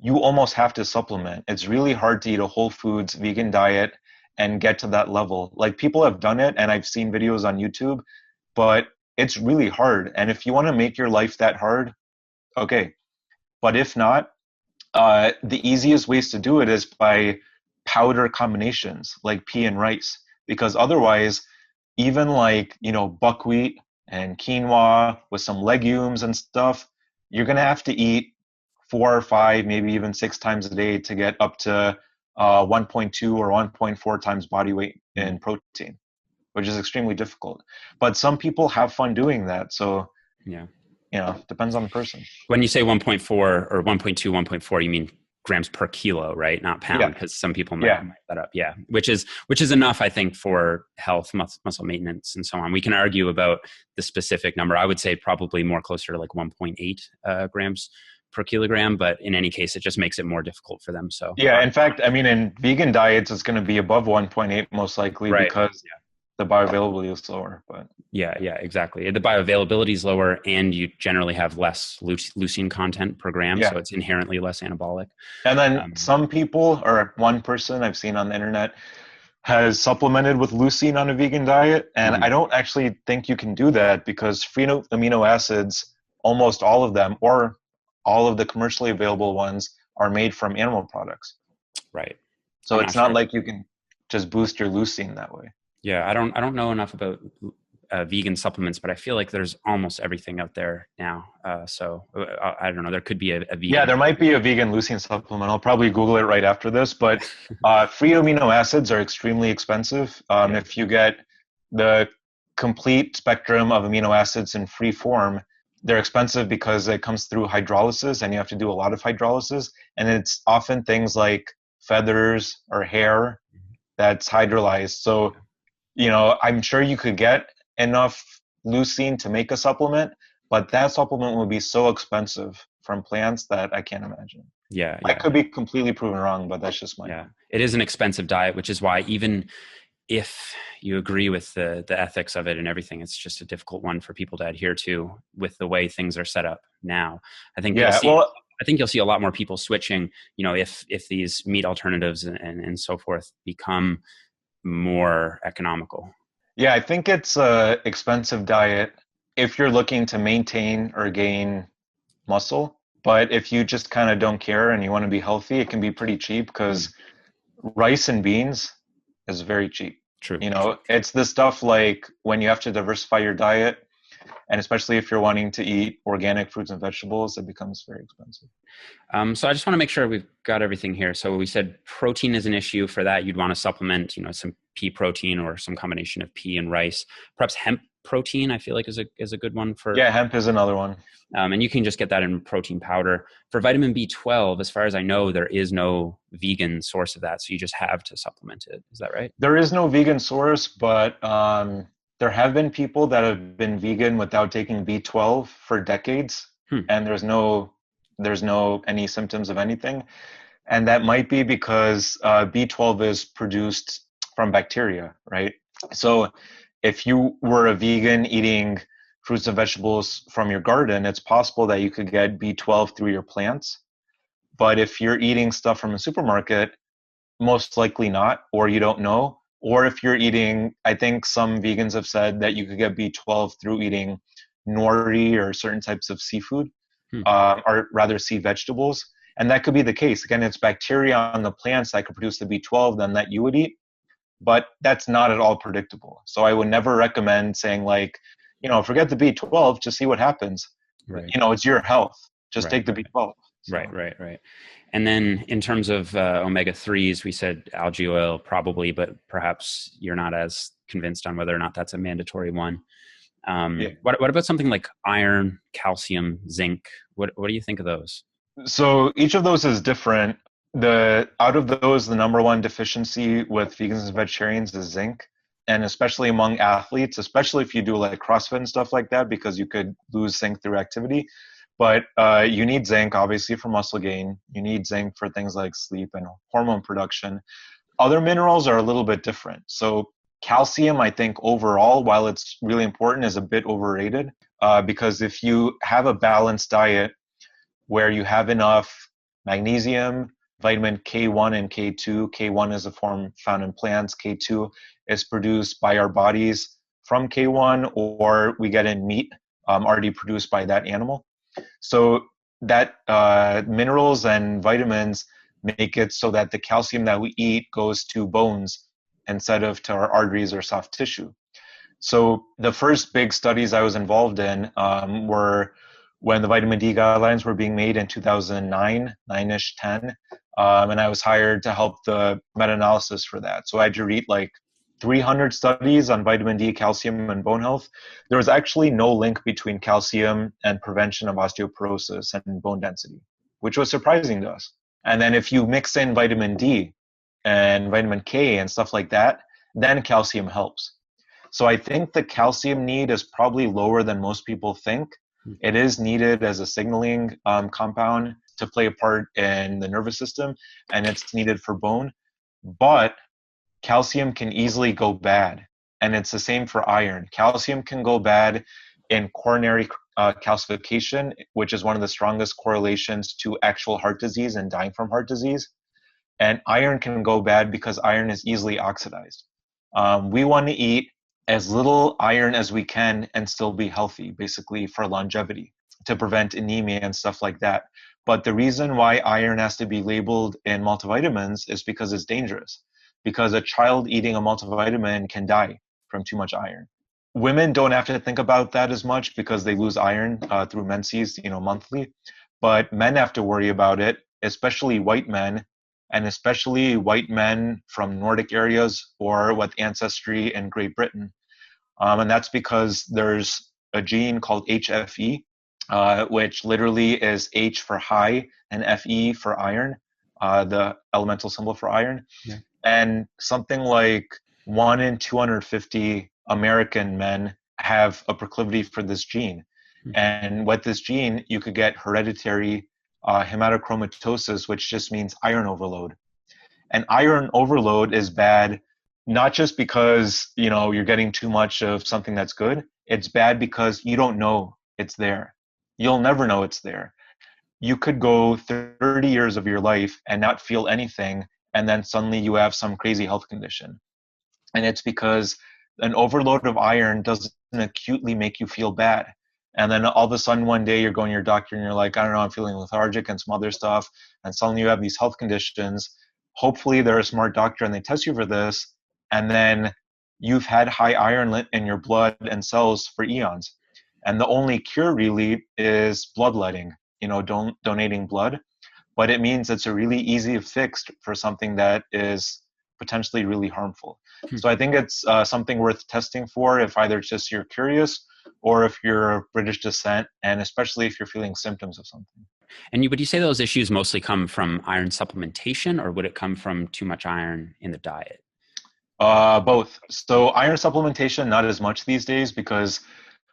B: you almost have to supplement. It's really hard to eat a whole foods vegan diet and get to that level. Like people have done it and I've seen videos on YouTube, but it's really hard. And if you want to make your life that hard, okay. But if not, the easiest ways to do it is by powder combinations like pea and rice, because otherwise, even like, buckwheat and quinoa with some legumes and stuff, you're going to have to eat 4 or 5, maybe even 6 times a day to get up to 1.2 or 1.4 times body weight in protein, which is extremely difficult. But some people have fun doing that. So,
A: Yeah.
B: Depends on the person.
A: When you say 1.4 or 1.2, 1.4, you mean grams per kilo, right? Not pound, because some people might make that up. Yeah, which is enough, I think, for health, muscle maintenance, and so on. We can argue about the specific number. I would say probably more closer to like 1.8 grams per kilogram, but in any case, it just makes it more difficult for them. So
B: yeah, in fact, I mean, in vegan diets, it's going to be above 1.8 most likely, because the bioavailability is lower. But
A: yeah, exactly. The bioavailability is lower, and you generally have less leucine content per gram, so it's inherently less anabolic.
B: And then some people, or one person I've seen on the internet, has supplemented with leucine on a vegan diet, and I don't actually think you can do that, because free amino acids, almost all of them, or all of the commercially available ones, are made from animal products.
A: Right.
B: So it's not like you can just boost your leucine that way.
A: Yeah, I don't know enough about vegan supplements, but I feel like there's almost everything out there now. So I don't know. There could be a vegan.
B: Yeah, there might be a vegan leucine supplement. I'll probably Google it right after this. But free amino acids are extremely expensive. If you get the complete spectrum of amino acids in free form, they're expensive because it comes through hydrolysis, and you have to do a lot of hydrolysis. And it's often things like feathers or hair that's hydrolyzed. So, I'm sure you could get enough leucine to make a supplement, but that supplement will be so expensive from plants that I can't imagine.
A: Yeah.
B: I could be completely proven wrong, but that's just my opinion.
A: It is an expensive diet, which is why even if you agree with the ethics of it and everything, it's just a difficult one for people to adhere to with the way things are set up now. I think you'll see a lot more people switching, if these meat alternatives and so forth become more economical.
B: Yeah, I think it's a expensive diet if you're looking to maintain or gain muscle. But if you just kind of don't care and you want to be healthy, it can be pretty cheap, because rice and beans is very cheap.
A: True.
B: It's the stuff like when you have to diversify your diet, and especially if you're wanting to eat organic fruits and vegetables, it becomes very expensive.
A: So I just want to make sure we've got everything here. So we said protein is an issue. For that, you'd want to supplement, some pea protein or some combination of pea and rice. Perhaps hemp protein, I feel like is a good one for.
B: Yeah, hemp is another one.
A: And you can just get that in protein powder. For vitamin B12, as far as I know, there is no vegan source of that. So you just have to supplement it. Is that right?
B: There is no vegan source, but there have been people that have been vegan without taking B12 for decades, and there's no any symptoms of anything. And that might be because B12 is produced from bacteria, right? So if you were a vegan eating fruits and vegetables from your garden, it's possible that you could get B12 through your plants. But if you're eating stuff from a supermarket, most likely not, or you don't know. Or if you're eating, I think some vegans have said that you could get B12 through eating nori or certain types of seafood, or rather sea vegetables. And that could be the case. Again, it's bacteria on the plants that could produce the B12 then that you would eat, but that's not at all predictable. So I would never recommend saying like, forget the B12, just see what happens.
A: Right.
B: It's your health. Just take the B12. So.
A: Right. And then in terms of omega-3s, we said algae oil probably, but perhaps you're not as convinced on whether or not that's a mandatory one. What about something like iron, calcium, zinc? What do you think of those?
B: So each of those is different. Out of those, the number one deficiency with vegans and vegetarians is zinc. And especially among athletes, especially if you do like CrossFit and stuff like that, because you could lose zinc through activity. But you need zinc, obviously, for muscle gain. You need zinc for things like sleep and hormone production. Other minerals are a little bit different. So calcium, I think overall, while it's really important, is a bit overrated, because if you have a balanced diet where you have enough magnesium, vitamin K1 and K2, K1 is a form found in plants, K2 is produced by our bodies from K1 or we get in meat already produced by that animal. So that minerals and vitamins make it so that the calcium that we eat goes to bones instead of to our arteries or soft tissue. So the first big studies I was involved in were when the vitamin D guidelines were being made in 2009, 9-ish, 10. And I was hired to help the meta-analysis for that. So I had to read like 300 studies on vitamin D, calcium, and bone health. There was actually no link between calcium and prevention of osteoporosis and bone density, which was surprising to us. And then if you mix in vitamin D and vitamin K and stuff like that, then calcium helps. So I think the calcium need is probably lower than most people think. It is needed as a signaling compound to play a part in the nervous system, and it's needed for bone. But calcium can easily go bad, and it's the same for iron. Calcium can go bad in coronary calcification, which is one of the strongest correlations to actual heart disease and dying from heart disease. And iron can go bad because iron is easily oxidized. We want to eat as little iron as we can and still be healthy, basically for longevity, to prevent anemia and stuff like that. But the reason why iron has to be labeled in multivitamins is because it's dangerous. Because a child eating a multivitamin can die from too much iron. Women don't have to think about that as much because they lose iron through menses, monthly. But men have to worry about it, especially white men, and especially white men from Nordic areas or with ancestry in Great Britain. And that's because there's a gene called HFE, which literally is H for high and Fe for iron, the elemental symbol for iron. Yeah. And something like 1 in 250 American men have a proclivity for this gene. Mm-hmm. And with this gene, you could get hereditary hematochromatosis, which just means iron overload. And iron overload is bad, not just because, you're getting too much of something that's good. It's bad because you don't know it's there. You'll never know it's there. You could go 30 years of your life and not feel anything, and then suddenly you have some crazy health condition. And it's because an overload of iron doesn't acutely make you feel bad. And then all of a sudden one day you're going to your doctor and you're like, I don't know, I'm feeling lethargic and some other stuff. And suddenly you have these health conditions. Hopefully they're a smart doctor and they test you for this. And then you've had high iron in your blood and cells for eons. And the only cure really is bloodletting, donating blood. But it means it's a really easy fix for something that is potentially really harmful. So I think it's something worth testing for if either it's just you're curious or if you're of British descent, and especially if you're feeling symptoms of something.
A: And would you say those issues mostly come from iron supplementation, or would it come from too much iron in the diet?
B: Both. So iron supplementation, not as much these days, because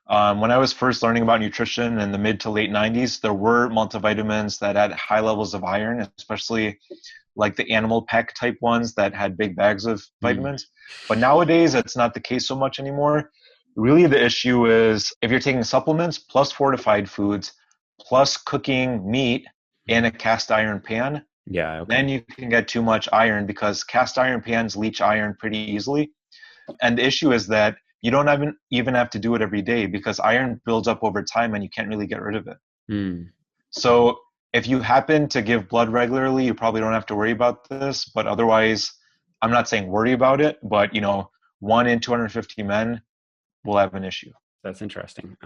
B: when I was first learning about nutrition in the mid to late 90s, there were multivitamins that had high levels of iron, especially like the animal pack type ones that had big bags of vitamins. But nowadays, it's not the case so much anymore. Really, the issue is if you're taking supplements plus fortified foods plus cooking meat in a cast iron pan, then you can get too much iron because cast iron pans leach iron pretty easily. And the issue is that you don't even have to do it every day because iron builds up over time and you can't really get rid of it. So if you happen to give blood regularly, you probably don't have to worry about this. But otherwise, I'm not saying worry about it, but 1 in 250 men will have an issue.
A: That's interesting.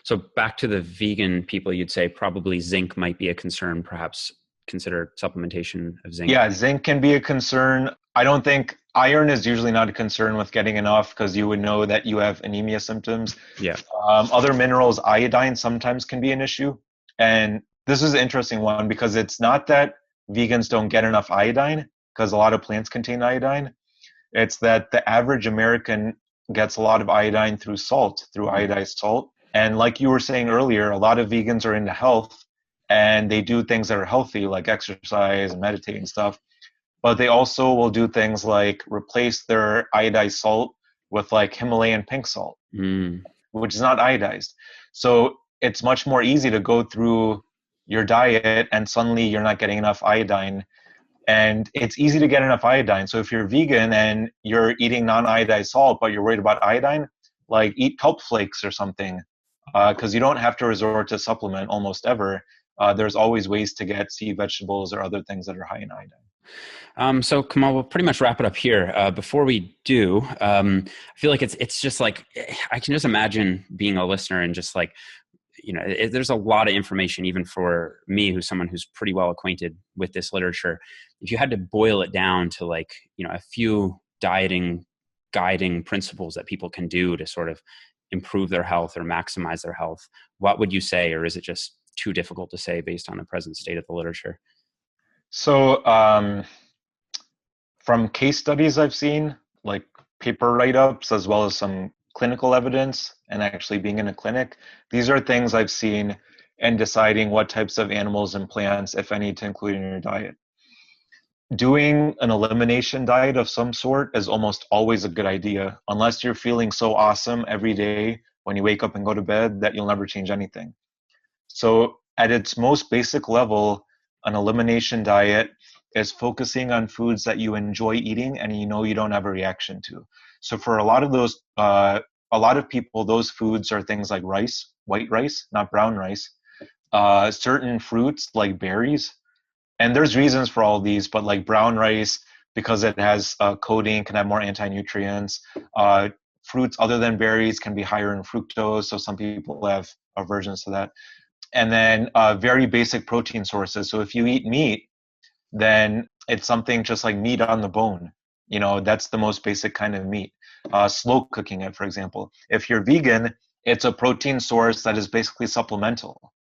A: So back to the vegan people, you'd say probably zinc might be a concern, perhaps consider supplementation of zinc.
B: Yeah, zinc can be a concern. I don't think iron is usually not a concern with getting enough because you would know that you have anemia symptoms.
A: Yeah.
B: Other minerals, iodine sometimes can be an issue. And this is an interesting one because it's not that vegans don't get enough iodine because a lot of plants contain iodine. It's that the average American gets a lot of iodine through salt, through iodized salt. And like you were saying earlier, a lot of vegans are into health and they do things that are healthy like exercise and meditate and stuff. But they also will do things like replace their iodized salt with like Himalayan pink salt, which is not iodized. So it's much more easy to go through your diet and suddenly you're not getting enough iodine. And it's easy to get enough iodine. So if you're vegan and you're eating non-iodized salt, but you're worried about iodine, like eat kelp flakes or something, because you don't have to resort to supplement almost ever. There's always ways to get sea vegetables or other things that are high in iodine.
A: So Kamal, we'll pretty much wrap it up here. Before we do, I feel like it's just like, I can just imagine being a listener and just like, there's a lot of information, even for me, who's someone who's pretty well acquainted with this literature. If you had to boil it down to like, a few dieting guiding principles that people can do to sort of improve their health or maximize their health, what would you say? Or is it just too difficult to say based on the present state of the literature?
B: So from case studies I've seen, like paper write-ups, as well as some clinical evidence and actually being in a clinic, these are things I've seen in deciding what types of animals and plants, if any, to include in your diet. Doing an elimination diet of some sort is almost always a good idea, unless you're feeling so awesome every day when you wake up and go to bed that you'll never change anything. So at its most basic level, an elimination diet is focusing on foods that you enjoy eating and you don't have a reaction to. So for a lot of people, those foods are things like rice, white rice, not brown rice, certain fruits like berries. And there's reasons for all these, but like brown rice, because it has coating, can have more anti-nutrients. Fruits other than berries can be higher in fructose, so some people have aversions to that. And then very basic protein sources. So if you eat meat, then it's something just like meat on the bone. That's the most basic kind of meat. Slow cooking it, for example. If you're vegan, it's a protein source that is basically supplemental,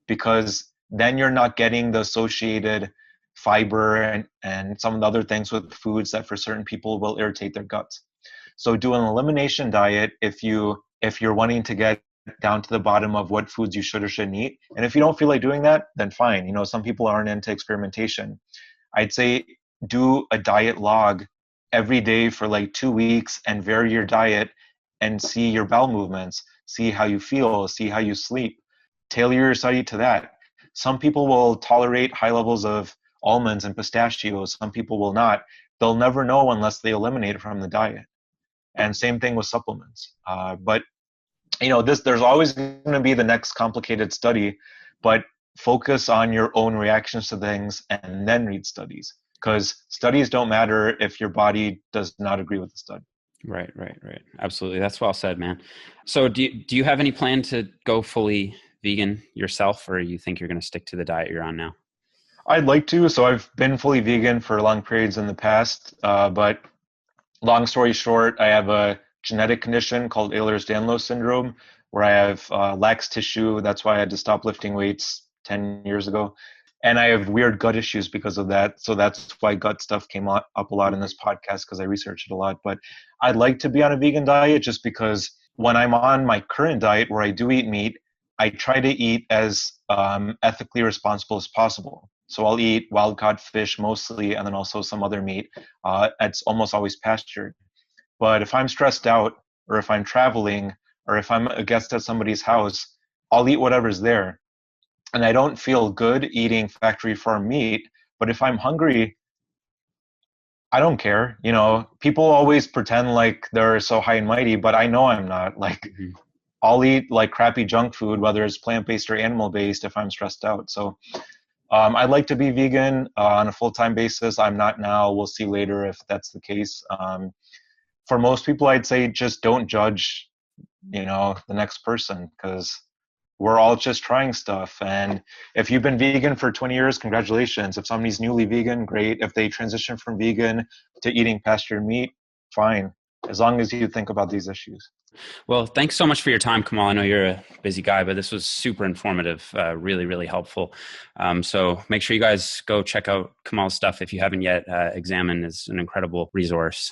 B: because then you're not getting the associated fiber and some of the other things with foods that for certain people will irritate their guts. So do an elimination diet if you're wanting to get down to the bottom of what foods you should or shouldn't eat. And if you don't feel like doing that, then fine. Some people aren't into experimentation. I'd say do a diet log every day for like 2 weeks and vary your diet and see your bowel movements, see how you feel, see how you sleep. Tailor your study to that. Some people will tolerate high levels of almonds and pistachios. Some people will not. They'll never know unless they eliminate it from the diet. And same thing with supplements. But there's always going to be the next complicated study, but focus on your own reactions to things and then read studies, because studies don't matter if your body does not agree with the study.
A: Right. Absolutely. That's well said, man. So do you have any plan to go fully vegan yourself, or you think you're going to stick to the diet you're on now?
B: I'd like to. So I've been fully vegan for long periods in the past, but long story short, I have a genetic condition called Ehlers-Danlos syndrome, where I have lax tissue. That's why I had to stop lifting weights 10 years ago. And I have weird gut issues because of that. So that's why gut stuff came up a lot in this podcast, because I researched it a lot. But I'd like to be on a vegan diet just because when I'm on my current diet where I do eat meat, I try to eat as ethically responsible as possible. So I'll eat wild-caught fish mostly, and then also some other meat. It's almost always pastured. But if I'm stressed out, or if I'm traveling, or if I'm a guest at somebody's house, I'll eat whatever's there. And I don't feel good eating factory farm meat. But if I'm hungry, I don't care. People always pretend like they're so high and mighty, but I know I'm not. Like, I'll eat like crappy junk food, whether it's plant-based or animal-based, if I'm stressed out. So I'd like to be vegan on a full-time basis. I'm not now. We'll see later if that's the case. For most people, I'd say just don't judge, the next person, because we're all just trying stuff. And if you've been vegan for 20 years, congratulations. If somebody's newly vegan, great. If they transition from vegan to eating pastured meat, fine, as long as you think about these issues.
A: Well, thanks so much for your time, Kamal. I know you're a busy guy, but this was super informative, really, really helpful. So make sure you guys go check out Kamal's stuff if you haven't yet. Examine is an incredible resource.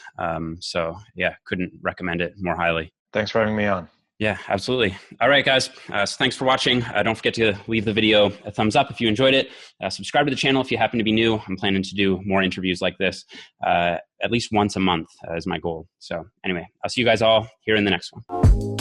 A: So yeah, couldn't recommend it more highly.
B: Thanks for having me on.
A: Yeah, absolutely. All right, guys. So thanks for watching. Don't forget to leave the video a thumbs up if you enjoyed it. Subscribe to the channel if you happen to be new. I'm planning to do more interviews like this at least once a month is my goal. So anyway, I'll see you guys all here in the next one.